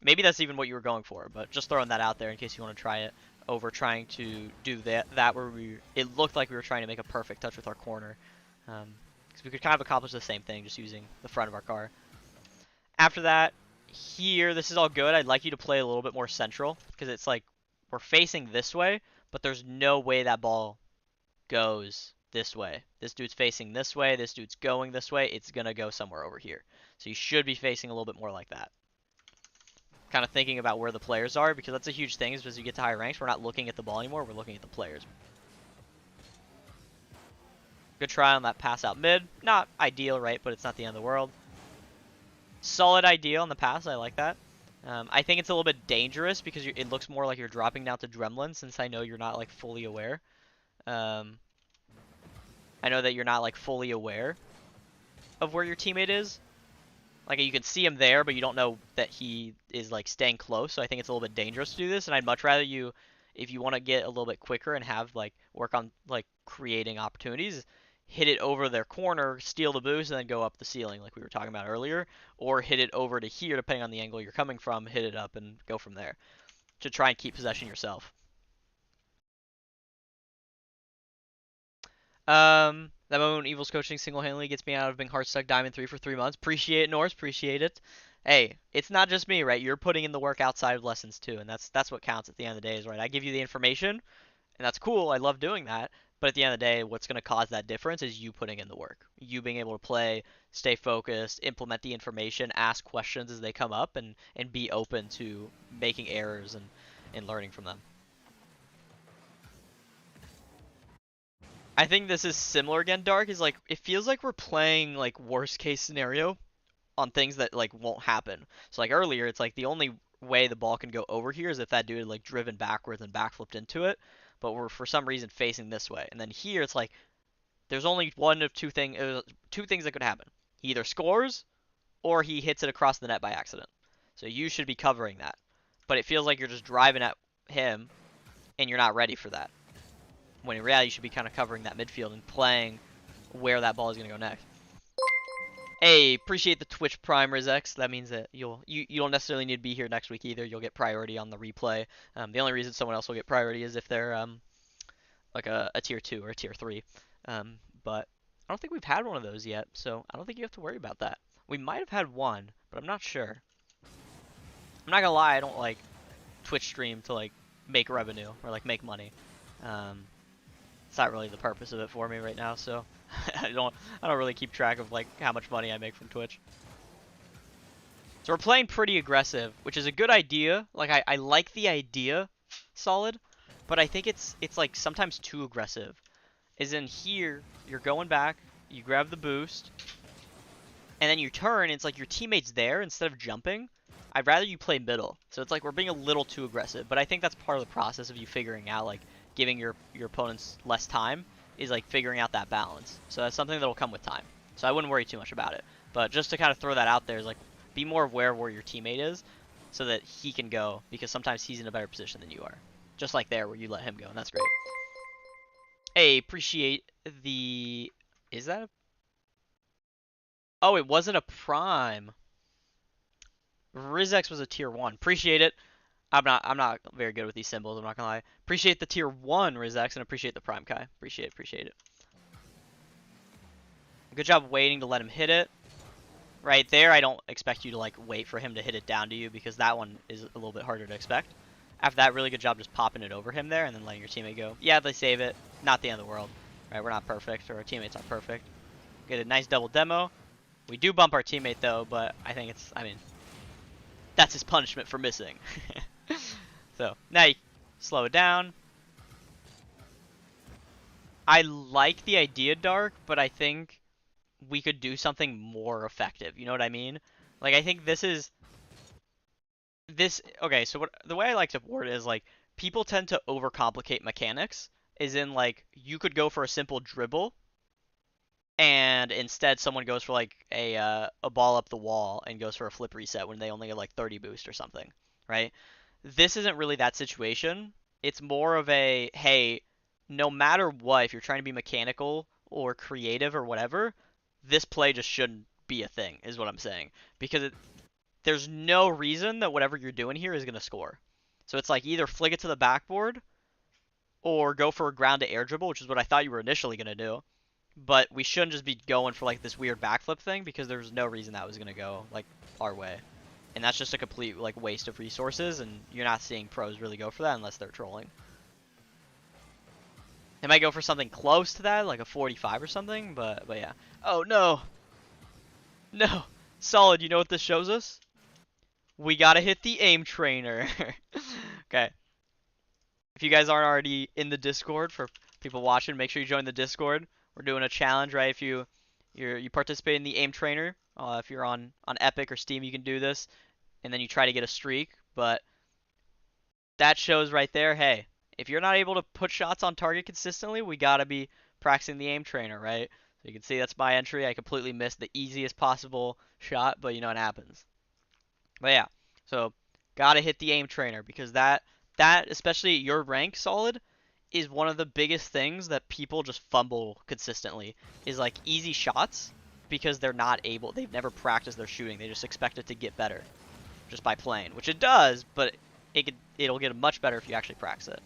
Maybe that's even what you were going for, but just throwing that out there in case you want to try it over trying to do that where it looked like we were trying to make a perfect touch with our corner. Because we could kind of accomplish the same thing just using the front of our car. After that, here, this is all good. I'd like you to play a little bit more central because it's like we're facing this way, but there's no way that ball goes this way. This dude's facing this way. This dude's going this way. It's going to go somewhere over here. So you should be facing a little bit more like that. Kind of thinking about where the players are because that's a huge thing is as you get to higher ranks, we're not looking at the ball anymore. We're looking at the players. Good try on that pass out mid. Not ideal, right? But it's not the end of the world. Solid idea on the pass. I like that. I think it's a little bit dangerous because it looks more like you're dropping down to Dremlin since I know you're not like fully aware. Um, I know that you're not like fully aware of where your teammate is. Like you can see him there, but you don't know that he is like staying close. So I think it's a little bit dangerous to do this. And I'd much rather you, if you want to get a little bit quicker and have like work on like creating opportunities, hit it over their corner, steal the boost, and then go up the ceiling like we were talking about earlier, or hit it over to here depending on the angle you're coming from, hit it up and go from there to try and keep possession yourself. That moment when Evil's coaching single-handedly gets me out of being hard stuck Diamond 3 for 3 months. Appreciate it, Norse. Appreciate it. Hey, it's not just me, right? You're putting in the work outside of lessons too, and that's what counts at the end of the day, is right. I give you the information, and that's cool. I love doing that. But at the end of the day, what's going to cause that difference is you putting in the work. You being able to play, stay focused, implement the information, ask questions as they come up, and be open to making errors and learning from them. I think this is similar again, Dark, is like it feels like we're playing like worst case scenario on things that like won't happen. So like earlier, it's like the only way the ball can go over here is if that dude had like driven backwards and backflipped into it, but we're for some reason facing this way. And then here it's like there's only one of two things that could happen. He either scores or he hits it across the net by accident. So you should be covering that. But it feels like you're just driving at him and you're not ready for that. When in reality, you should be kind of covering that midfield and playing where that ball is going to go next. Hey, appreciate the Twitch Prime, Rizex. That means that you don't necessarily need to be here next week either. You'll get priority on the replay. The only reason someone else will get priority is if they're like a tier 2 or a tier 3. But I don't think we've had one of those yet, so I don't think you have to worry about that. We might have had one, but I'm not sure. I'm not gonna lie, I don't like Twitch stream to like make revenue or like make money. It's not really the purpose of it for me right now, so I don't really keep track of like how much money I make from Twitch. So we're playing pretty aggressive, which is a good idea. Like I like the idea, solid, but I think it's like sometimes too aggressive. Is in here, you're going back, you grab the boost, and then you turn, it's like your teammate's there instead of jumping. I'd rather you play middle. So it's like we're being a little too aggressive, but I think that's part of the process of you figuring out like giving your opponents less time is like figuring out that balance. So that's something that'll come with time. So I wouldn't worry too much about it. But just to kind of throw that out there is like be more aware of where your teammate is so that he can go, because sometimes he's in a better position than you are. Just like there where you let him go, and that's great. Hey, appreciate the... Is that a... Oh, it wasn't a prime. Rizex was a tier 1. Appreciate it. I'm not very good with these symbols, I'm not gonna lie. Appreciate the tier 1 Rizex and appreciate the prime Kai. Appreciate it. Good job waiting to let him hit it. Right there, I don't expect you to like wait for him to hit it down to you because that one is a little bit harder to expect. After that, really good job just popping it over him there and then letting your teammate go. Yeah, they save it. Not the end of the world. Right, we're not perfect, or our teammates aren't perfect. Get a nice double demo. We do bump our teammate though, but I think it's, I mean, that's his punishment for missing. So, now you slow it down. I like the idea, Dark, but I think we could do something more effective. You know what I mean? Like, I think this is... Okay, so what the way I like to word it is, like, people tend to overcomplicate mechanics. Is in, like, you could go for a simple dribble, and instead someone goes for, like, a ball up the wall and goes for a flip reset when they only get, like, 30 boost or something, right? This isn't really that situation. It's more of a, hey, no matter what, if you're trying to be mechanical or creative or whatever, this play just shouldn't be a thing, is what I'm saying. Because there's no reason that whatever you're doing here is going to score. So it's like either flick it to the backboard or go for a ground to air dribble, which is what I thought you were initially going to do. But we shouldn't just be going for like this weird backflip thing because there's no reason that was going to go like our way. And that's just a complete like waste of resources, and you're not seeing pros really go for that unless they're trolling. They might go for something close to that, like a 45 or something, but yeah. Oh no! No! Solid, you know what this shows us? We gotta hit the aim trainer. Okay. If you guys aren't already in the Discord, for people watching, make sure you join the Discord. We're doing a challenge, right? If you participate in the aim trainer, If you're on Epic or Steam, you can do this, and then you try to get a streak. But that shows right there, hey, if you're not able to put shots on target consistently, we gotta be practicing the aim trainer, right? So you can see that's my entry. I completely missed the easiest possible shot, but you know it happens. But yeah, so gotta hit the aim trainer because that especially at your rank, Solid, is one of the biggest things that people just fumble consistently is like easy shots because they're not able, they've never practiced their shooting. They just expect it to get better just by playing, which it does, but it'll get much better if you actually practice it.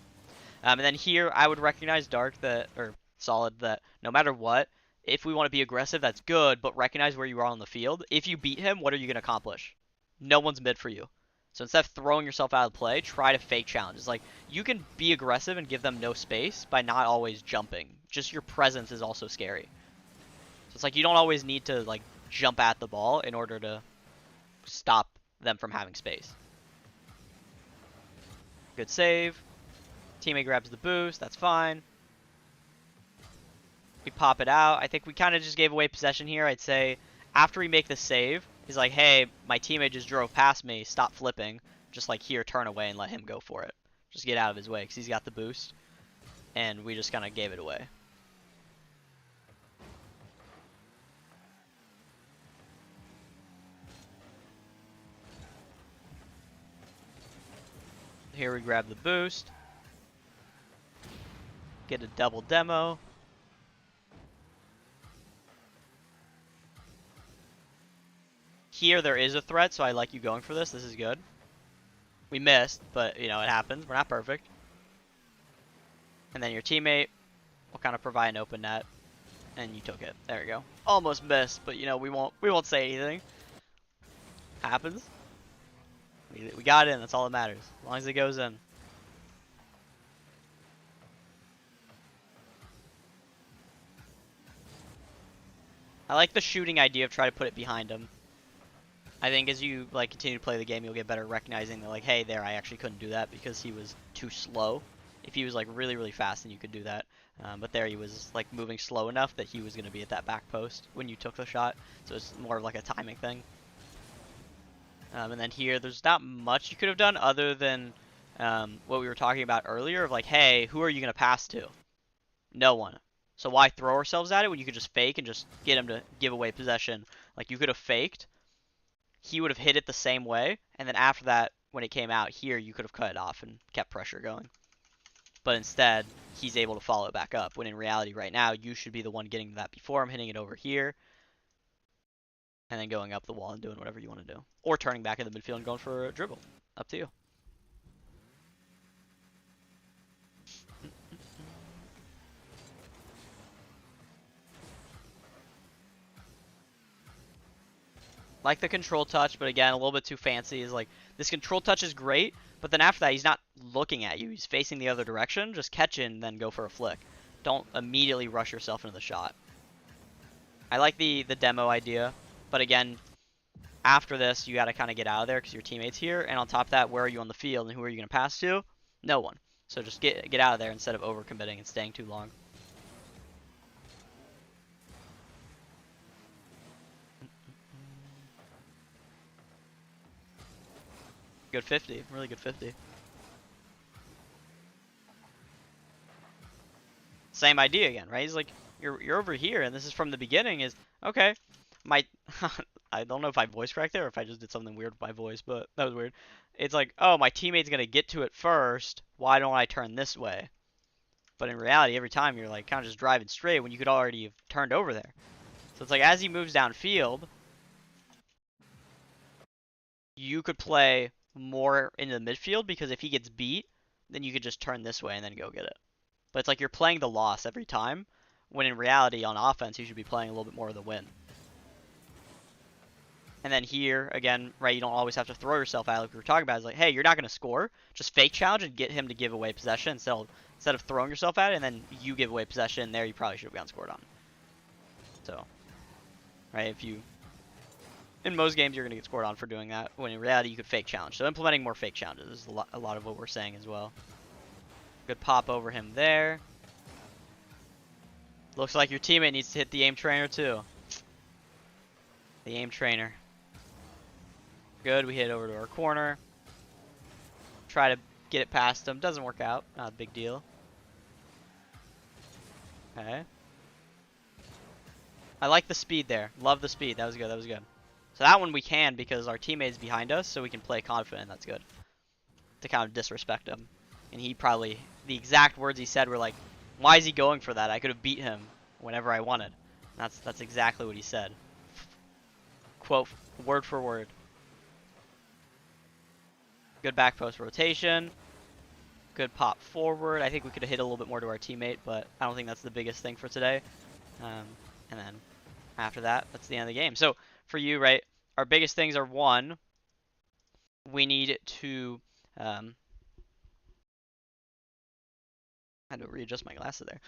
And then here I would recognize Dark that, or Solid, that no matter what, if we want to be aggressive, that's good, but recognize where you are on the field. If you beat him, what are you going to accomplish? No one's mid for you. So instead of throwing yourself out of play, try to fake challenges. Like, you can be aggressive and give them no space by not always jumping. Just your presence is also scary. So it's like you don't always need to, like, jump at the ball in order to stop them from having space. Good save. Teammate grabs the boost. That's fine. We pop it out. I think we kind of just gave away possession here. I'd say after we make the save, he's like, hey, my teammate just drove past me. Stop flipping. Just like here, turn away and let him go for it. Just get out of his way because he's got the boost. And we just kind of gave it away. Here we grab the boost. Get a double demo. Here there is a threat, so I like you going for this. This is good. We missed, but you know, it happens. We're not perfect. And then your teammate will kind of provide an open net. And you took it. There we go. Almost missed, but you know, we won't say anything. Happens. We got in, that's all that matters. As long as it goes in. I like the shooting idea of trying to put it behind him. I think as you like continue to play the game, you'll get better at recognizing that, like, hey, there, I actually couldn't do that because he was too slow. If he was like really, really fast, then you could do that. But there he was like moving slow enough that he was going to be at that back post when you took the shot. So it's more of like a timing thing. And then here, there's not much you could have done other than what we were talking about earlier of like, hey, who are you going to pass to? No one. So why throw ourselves at it when you could just fake and just get him to give away possession? Like, you could have faked. He would have hit it the same way. And then after that, when it came out here, you could have cut it off and kept pressure going. But instead, he's able to follow it back up. When in reality, right now, you should be the one getting that before him, hitting it over here. And then going up the wall and doing whatever you want to do. Or turning back in the midfield and going for a dribble. Up to you. Like the control touch, but again, a little bit too fancy. Is like, this control touch is great, but then after that, he's not looking at you. He's facing the other direction. Just catch it and then go for a flick. Don't immediately rush yourself into the shot. I like the demo idea, but again, after this, you got to kind of get out of there because your teammate's here. And on top of that, where are you on the field and who are you going to pass to? No one. So just get out of there instead of overcommitting and staying too long. Good 50. Really good 50. Same idea again, right? He's like, you're over here, and this is from the beginning. Is okay. My I don't know if I voice cracked there or if I just did something weird with my voice, but that was weird. It's like, oh, my teammate's gonna get to it first. Why don't I turn this way? But in reality, every time you're like kind of just driving straight when you could already have turned over there. So it's like as he moves downfield, you could play more into the midfield because if he gets beat, then you could just turn this way and then go get it. But it's like you're playing the loss every time, when in reality on offense you should be playing a little bit more of the win. And then here, again, right, you don't always have to throw yourself out like we were talking about. It's like, hey, you're not going to score. Just fake challenge and get him to give away possession instead of throwing yourself at it and then you give away possession there, you probably should have gotten scored on. So, right, if you... In most games, you're going to get scored on for doing that, when in reality, you could fake challenge. So implementing more fake challenges is a lot of what we're saying as well. Good pop over him there. Looks like your teammate needs to hit the aim trainer too. The aim trainer. Good, we hit over to our corner. Try to get it past him. Doesn't work out. Not a big deal. Okay. I like the speed there. Love the speed. That was good. That was good. So that one we can because our teammate's behind us, so we can play confident. That's good. To kind of disrespect him. And he probably, the exact words he said were like, why is he going for that? I could have beat him whenever I wanted. That's exactly what he said. Quote, word for word. Good back post rotation. Good pop forward. I think we could have hit a little bit more to our teammate, but I don't think that's the biggest thing for today. And then after that, that's the end of the game. So for you, right, our biggest things are, one, we need to, I had to readjust my glasses there.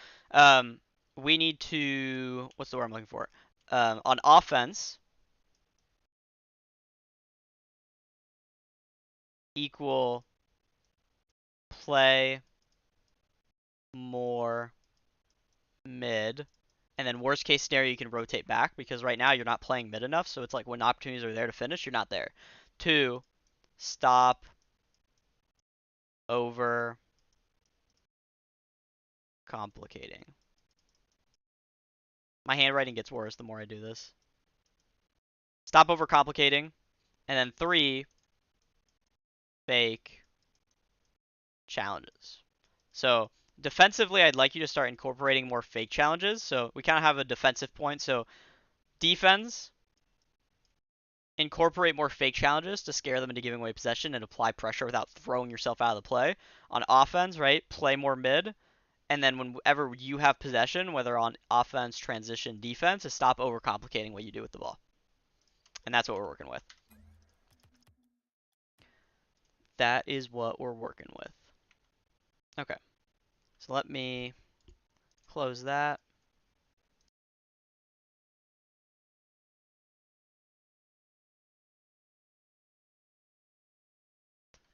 We need to, what's the word I'm looking for? On offense, equal play more mid, and then worst case scenario you can rotate back, because right now you're not playing mid enough, so it's like when opportunities are there to finish, you're not there. 2, stop over complicating. My handwriting gets worse the more I do this. Stop over complicating, and then 3, fake challenges. So defensively, I'd like you to start incorporating more fake challenges. So we kind of have a defensive point. So defense, incorporate more fake challenges to scare them into giving away possession and apply pressure without throwing yourself out of the play. On offense, right, play more mid. And then whenever you have possession, whether on offense, transition, defense, is stop overcomplicating what you do with the ball. And that's what we're working with. That is what we're working with. Okay. So let me close that.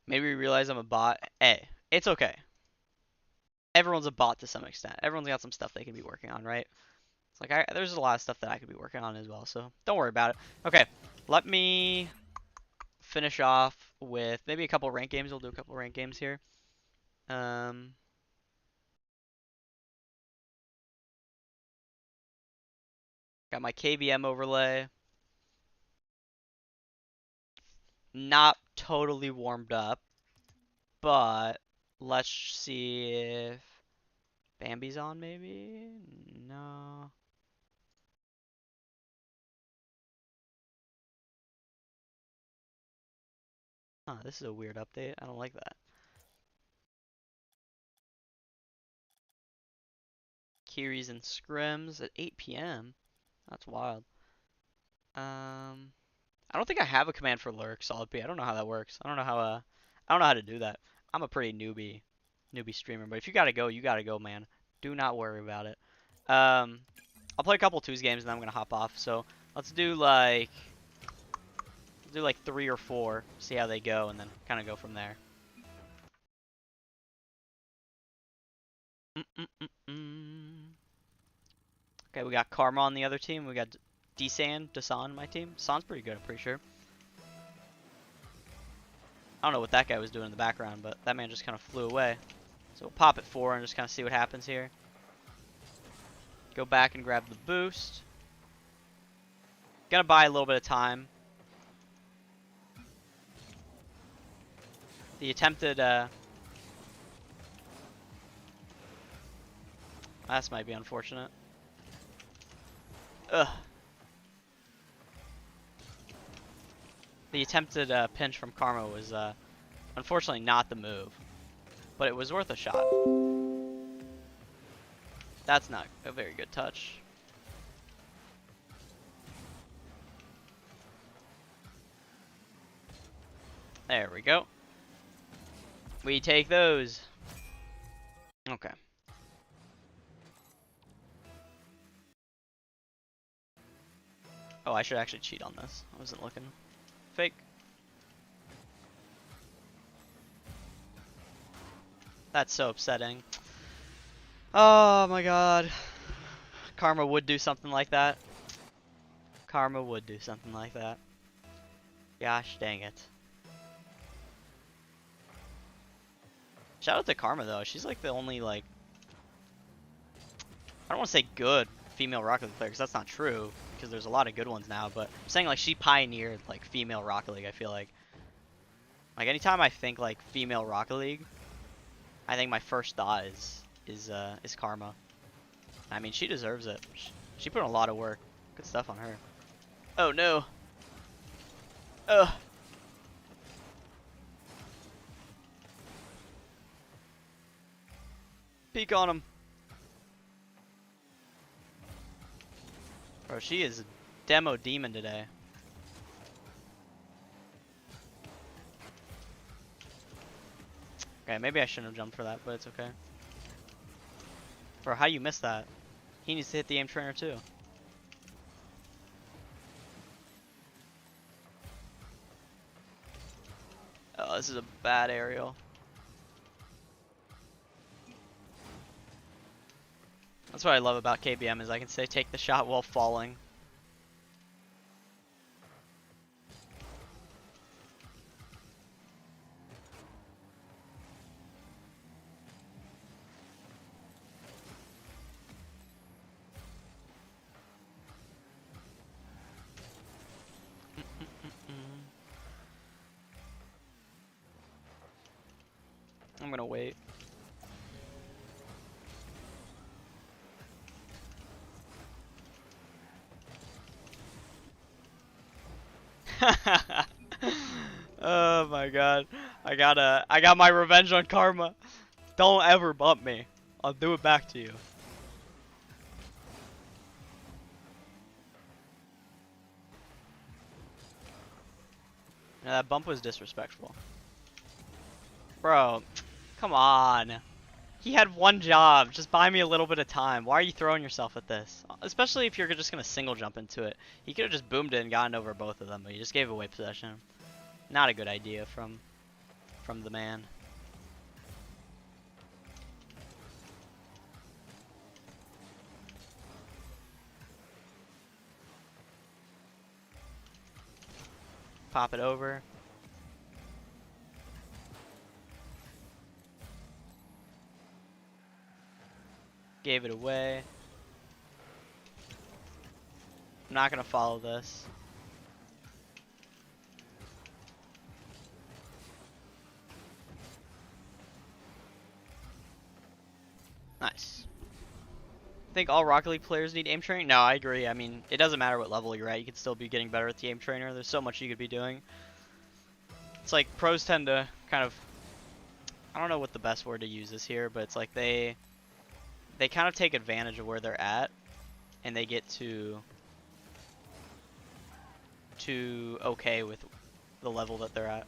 Maybe we realize I'm a bot. Hey, it's okay. Everyone's a bot to some extent. Everyone's got some stuff they can be working on, right? It's like, there's a lot of stuff that I could be working on as well, so don't worry about it. Okay, let me finish off with maybe a couple rank games. We'll do a couple rank games here. Got my KVM overlay. Not totally warmed up, but let's see if Bambi's on maybe? No. Huh, this is a weird update. I don't like that. Kiris and Scrims at 8 p.m. That's wild. I don't think I have a command for lurk solid P. I don't know how that works. I don't know how to do that. I'm a pretty newbie streamer, but if you gotta go, you gotta go, man. Do not worry about it. I'll play a couple twos games and then I'm gonna hop off. So let's do like 3 or 4, see how they go, and then kind of go from there. Okay, we got Karma on the other team. We got Dasan on my team. Dasan's pretty good, I'm pretty sure. I don't know what that guy was doing in the background, but that man just kind of flew away. So we'll pop at 4 and just kind of see what happens here. Go back and grab the boost. Gonna buy a little bit of time. The attempted, this might be unfortunate. Ugh. The attempted pinch from Karma was unfortunately not the move, but it was worth a shot. That's not a very good touch. There we go. We take those. Okay. Oh, I should actually cheat on this. I wasn't looking. Fake. That's so upsetting. Oh my god. Karma would do something like that. Karma would do something like that. Gosh dang it. Shout out to Karma though. She's like the only like, I don't want to say good female Rocket League player because that's not true because there's a lot of good ones now, but I'm saying like she pioneered like female Rocket League. I feel like anytime I think like female Rocket League, I think my first thought is Karma. I mean, she deserves it. She put in a lot of work. Good stuff on her. Oh no. Ugh. Peek on him. Bro, she is a demo demon today. Okay, maybe I shouldn't have jumped for that, but it's okay. Bro, how you miss that? He needs to hit the aim trainer too. Oh, this is a bad aerial. That's what I love about KBM is I can say take the shot while falling. I'm gonna wait. Oh my god. I got my revenge on Karma. Don't ever bump me. I'll do it back to you. Yeah, that bump was disrespectful. Bro, come on. He had one job. Just buy me a little bit of time. Why are you throwing yourself at this? Especially if you're just going to single jump into it. He could have just boomed it and gotten over both of them, but he just gave away possession. Not a good idea from the man. Pop it over. Gave it away. I'm not gonna follow this. Nice. Think all Rocket League players need aim training? No, I agree. I mean, it doesn't matter what level you're at. You can still be getting better at the aim trainer. There's so much you could be doing. It's like pros tend to kind of, I don't know what the best word to use is here, but it's like they kind of take advantage of where they're at, and they get too okay with the level that they're at.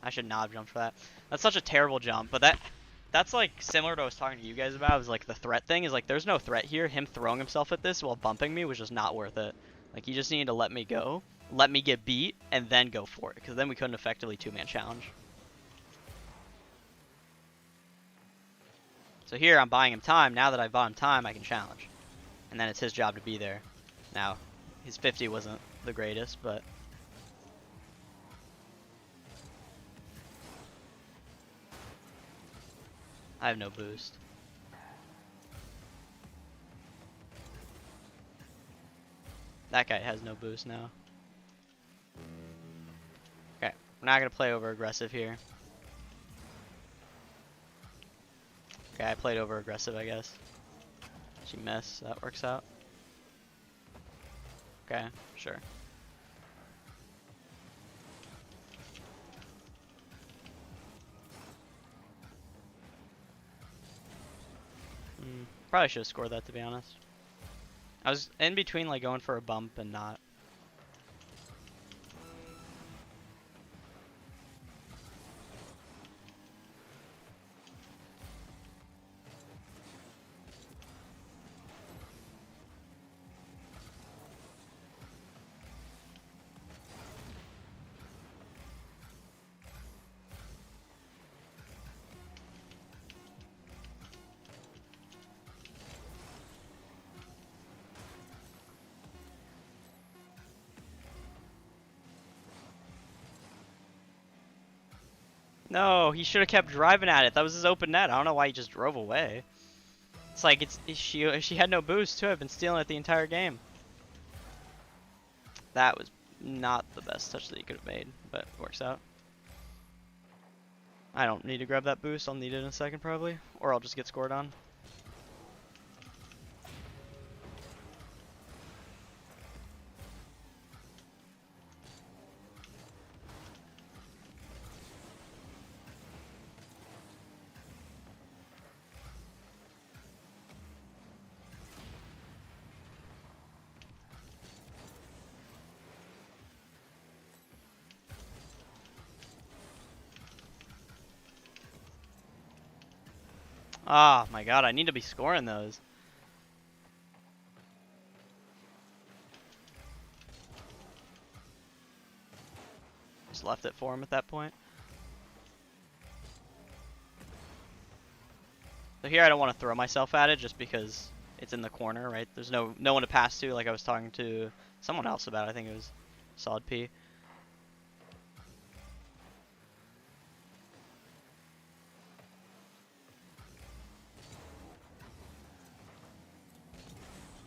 I should not have jumped for that. That's such a terrible jump, but that's like similar to what I was talking to you guys about. Is like the threat thing is like there's no threat here. Him throwing himself at this while bumping me was just not worth it. Like you just needed to let me go, let me get beat, and then go for it, because then we couldn't effectively two-man challenge. So here I'm buying him time. Now that I've bought him time, I can challenge. And then it's his job to be there. Now, his 50 wasn't the greatest, but... I have no boost. That guy has no boost now. Okay, we're not going to play over aggressive here. Okay, I played over aggressive, I guess. She missed. That works out. Okay, sure. Probably should have scored that, to be honest. I was in between like going for a bump and not. No, he should have kept driving at it. That was his open net. I don't know why he just drove away. It's like she had no boost too. I've been stealing it the entire game. That was not the best touch that he could have made, but it works out. I don't need to grab that boost. I'll need it in a second probably, or I'll just get scored on. Oh my god, I need to be scoring those. Just left it for him at that point. So here I don't want to throw myself at it just because it's in the corner, right? There's no one to pass to, like I was talking to someone else about. I think it was Solid P.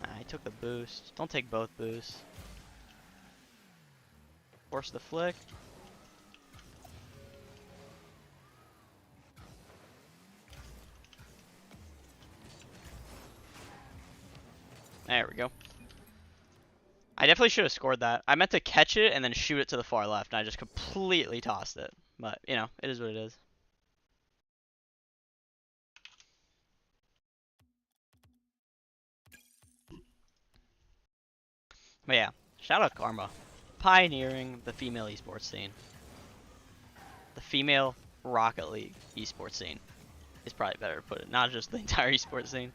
I took the boost. Don't take both boosts. Force the flick. There we go. I definitely should have scored that. I meant to catch it and then shoot it to the far left, and I just completely tossed it. But, you know, it is what it is. But yeah, shout out Karma. Pioneering the female esports scene. The female Rocket League esports scene is probably better to put it. Not just the entire esports scene.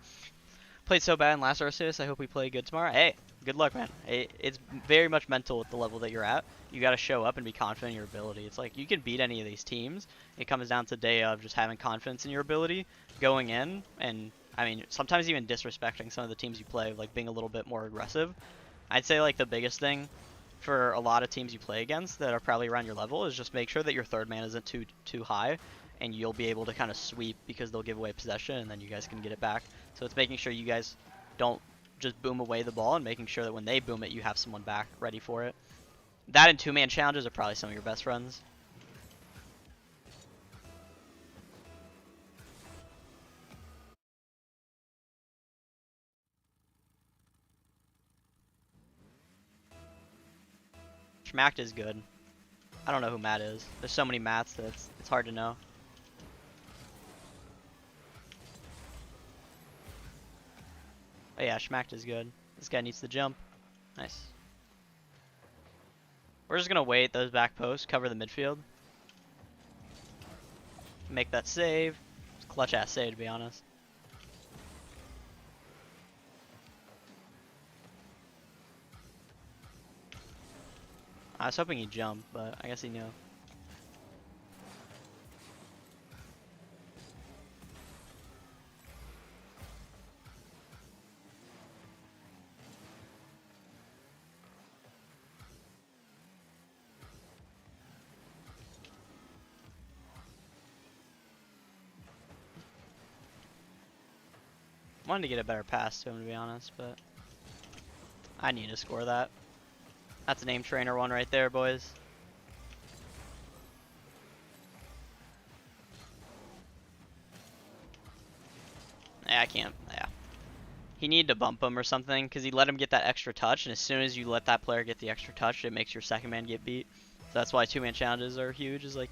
Played so bad in last Arceus, I hope we play good tomorrow. Hey, good luck, man. It's very much mental at the level that you're at. You got to show up and be confident in your ability. It's like you can beat any of these teams. It comes down to day of just having confidence in your ability, going in, and I mean, sometimes even disrespecting some of the teams you play, like being a little bit more aggressive. I'd say like the biggest thing for a lot of teams you play against that are probably around your level is just make sure that your third man isn't too high, and you'll be able to kind of sweep because they'll give away possession and then you guys can get it back. So it's making sure you guys don't just boom away the ball and making sure that when they boom it, you have someone back ready for it. That and two-man challenges are probably some of your best friends. Schmacked is good. I don't know who Matt is. There's so many Matts that it's hard to know. Oh yeah, Schmacked is good. This guy needs to jump. Nice. We're just gonna wait those back posts, cover the midfield. Make that save. It's a clutch ass save, to be honest. I was hoping he'd jump, but I guess he knew. Wanted to get a better pass to him, to be honest, but I need to score that. That's an aim trainer one right there, boys. Yeah, I can't. Yeah. He needed to bump him or something because he let him get that extra touch, and as soon as you let that player get the extra touch, it makes your second man get beat. So that's why two-man challenges are huge. Is like,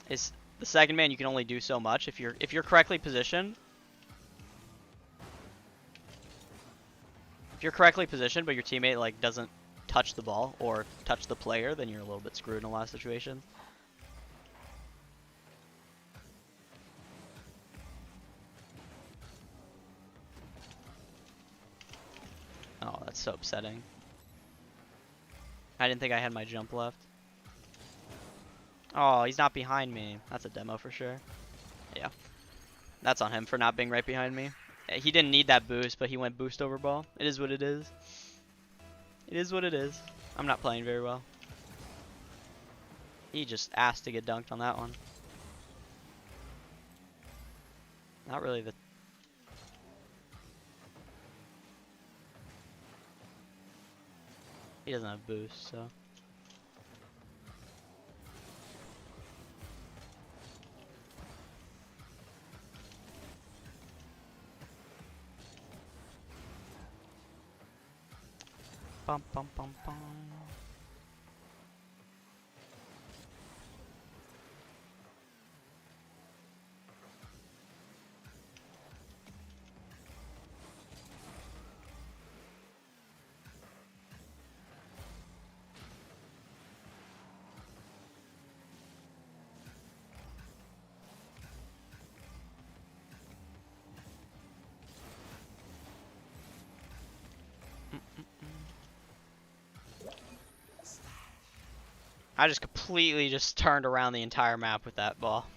it's the second man you can only do so much if you're correctly positioned. If you're correctly positioned, but your teammate like doesn't touch the ball or touch the player, then you're a little bit screwed in a lot of situations. Oh, that's so upsetting. I didn't think I had my jump left. Oh, he's not behind me. That's a demo for sure. Yeah. That's on him for not being right behind me. He didn't need that boost, but he went boost over ball. It is what it is. It is what it is. I'm not playing very well. He just asked to get dunked on that one. Not really the... He doesn't have boost, so... Bum bum bum bum. I just completely just turned around the entire map with that ball.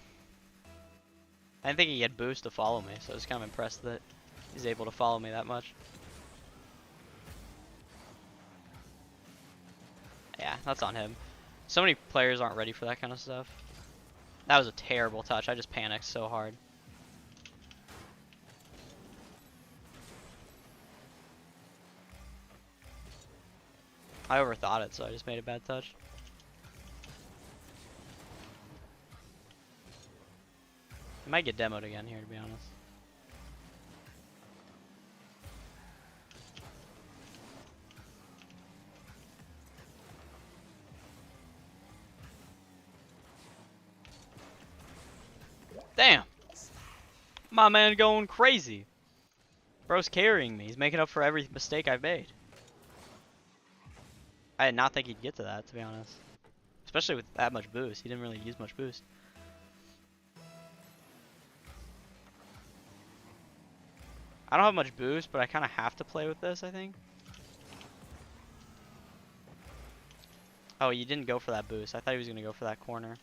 I didn't think he had boost to follow me, so I was kind of impressed that he's able to follow me that much. Yeah, that's on him. So many players aren't ready for that kind of stuff. That was a terrible touch. I just panicked so hard. I overthought it, so I just made a bad touch. I might get demoed again here, to be honest. Damn! My man going crazy. Bro's carrying me. He's making up for every mistake I've made. I did not think he'd get to that, to be honest. Especially with that much boost. He didn't really use much boost. I don't have much boost, but I kind of have to play with this, I think. Oh, you didn't go for that boost. I thought he was going to go for that corner.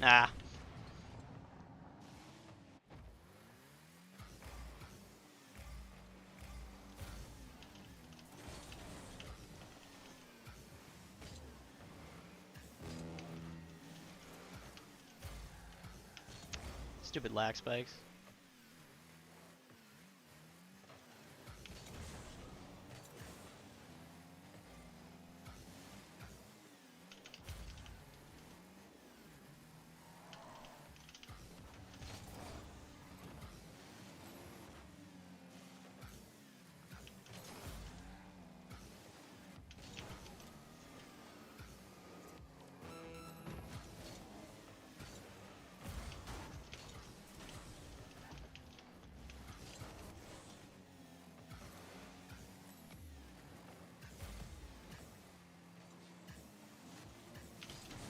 Ah. Stupid lag spikes.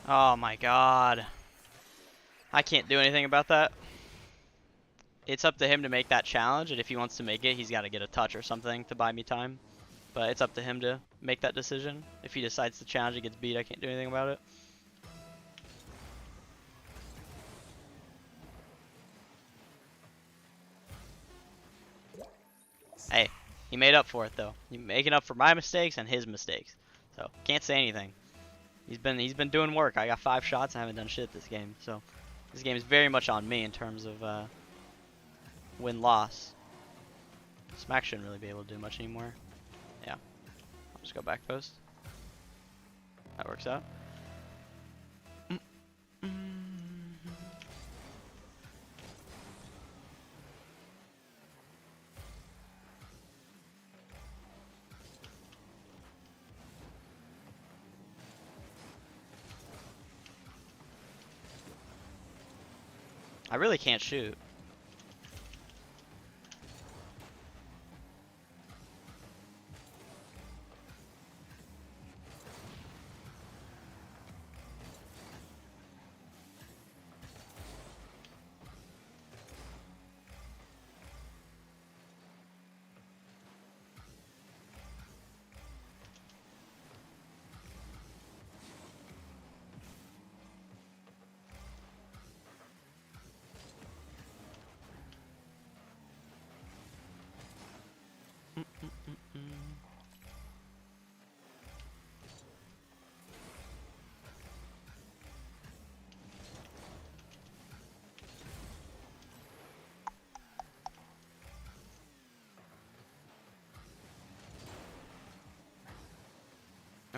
Oh my god. I can't do anything about that. It's up to him to make that challenge, and if he wants to make it, he's got to get a touch or something to buy me time. But it's up to him to make that decision. If he decides to challenge and gets beat, I can't do anything about it. Hey, he made up for it though. He's making up for my mistakes and his mistakes. So can't say anything. He's been doing work. I got 5 shots. I haven't done shit this game. So this game is very much on me in terms of win-loss. Smack shouldn't really be able to do much anymore. Yeah, I'll just go back post. That works out. I really can't shoot.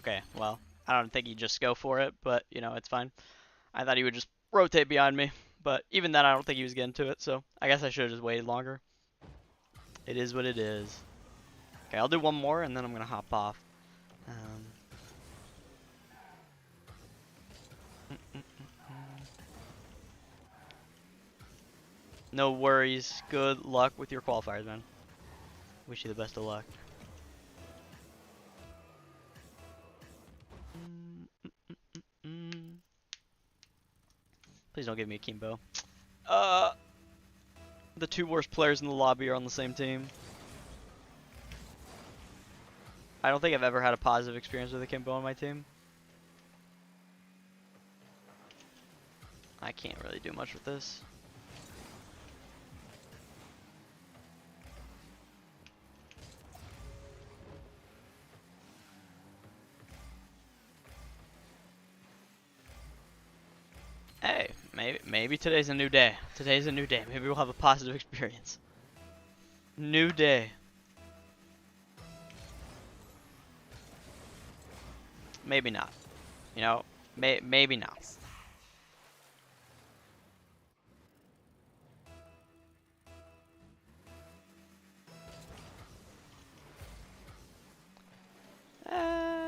Okay, well, I don't think he'd just go for it, but, you know, it's fine. I thought he would just rotate behind me, but even then I don't think he was getting to it, so I guess I should have just waited longer. It is what it is. Okay, I'll do one more, and then I'm going to hop off. No worries. Good luck with your qualifiers, man. Wish you the best of luck. Please don't give me a Kimbo. The two worst players in the lobby are on the same team. I don't think I've ever had a positive experience with a Kimbo on my team. I can't really do much with this. Hey, maybe today's a new day. Today's a new day. Maybe we'll have a positive experience. New day. Maybe not. You know, maybe not.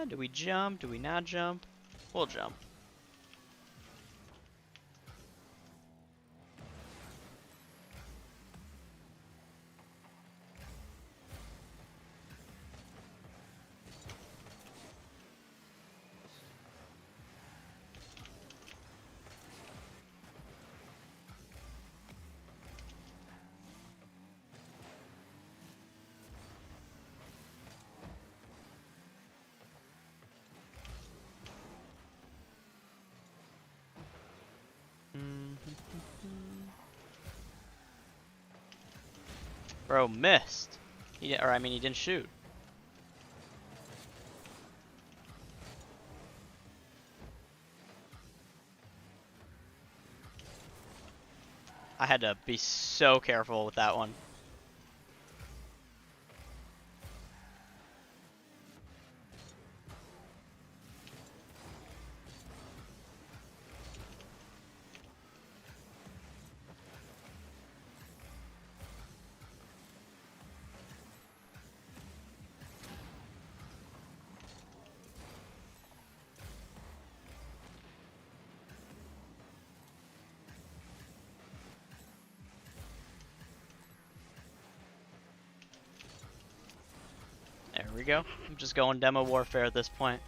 Do we jump? Do we not jump? We'll jump. Bro, missed. He didn't shoot. I had to be so careful with that one. There we go. I'm just going demo warfare at this point.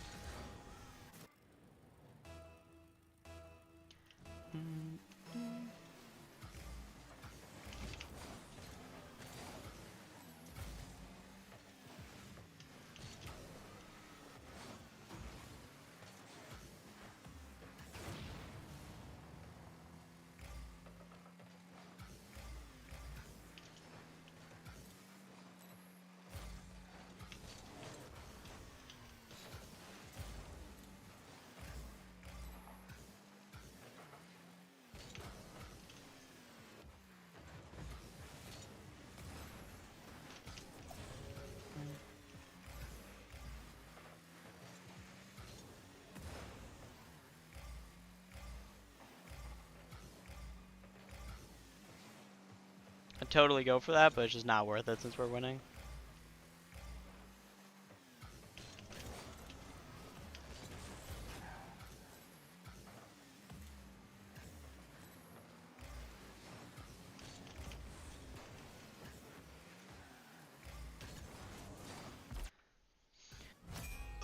I'd totally go for that, but it's just not worth it since we're winning.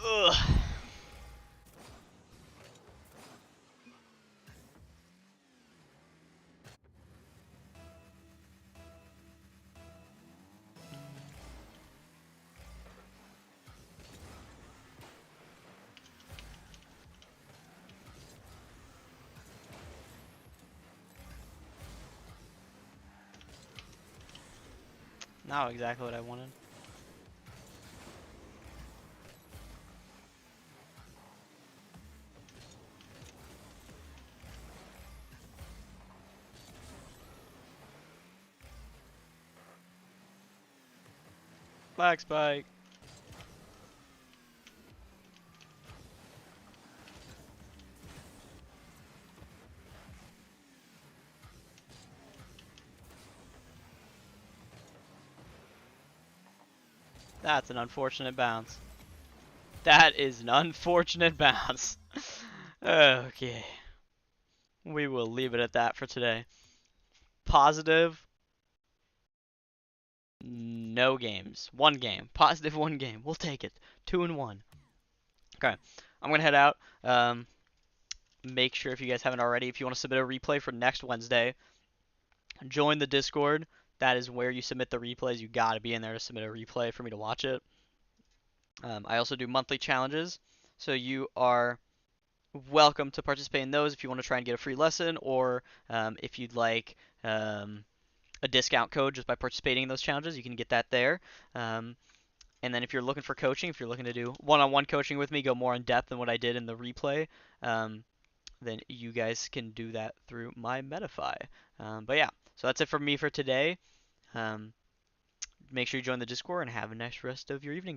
Ugh. Not exactly what I wanted. Black spike. That's an unfortunate bounce. That is an unfortunate bounce. Okay. We will leave it at that for today. Positive, no games. One game. Positive, one game. We'll take it. 2-1. Okay. I'm going to head out. Make sure, if you guys haven't already, if you want to submit a replay for next Wednesday, join the Discord. That is where you submit the replays. You got to be in there to submit a replay for me to watch it. I also do monthly challenges, so you are welcome to participate in those if you want to try and get a free lesson, or if you'd like a discount code just by participating in those challenges, you can get that there. And then if you're looking for coaching, if you're looking to do one-on-one coaching with me, go more in depth than what I did in the replay, then you guys can do that through my Metafy. But yeah, so that's it from me for today. Make sure you join the Discord and have a nice rest of your evening.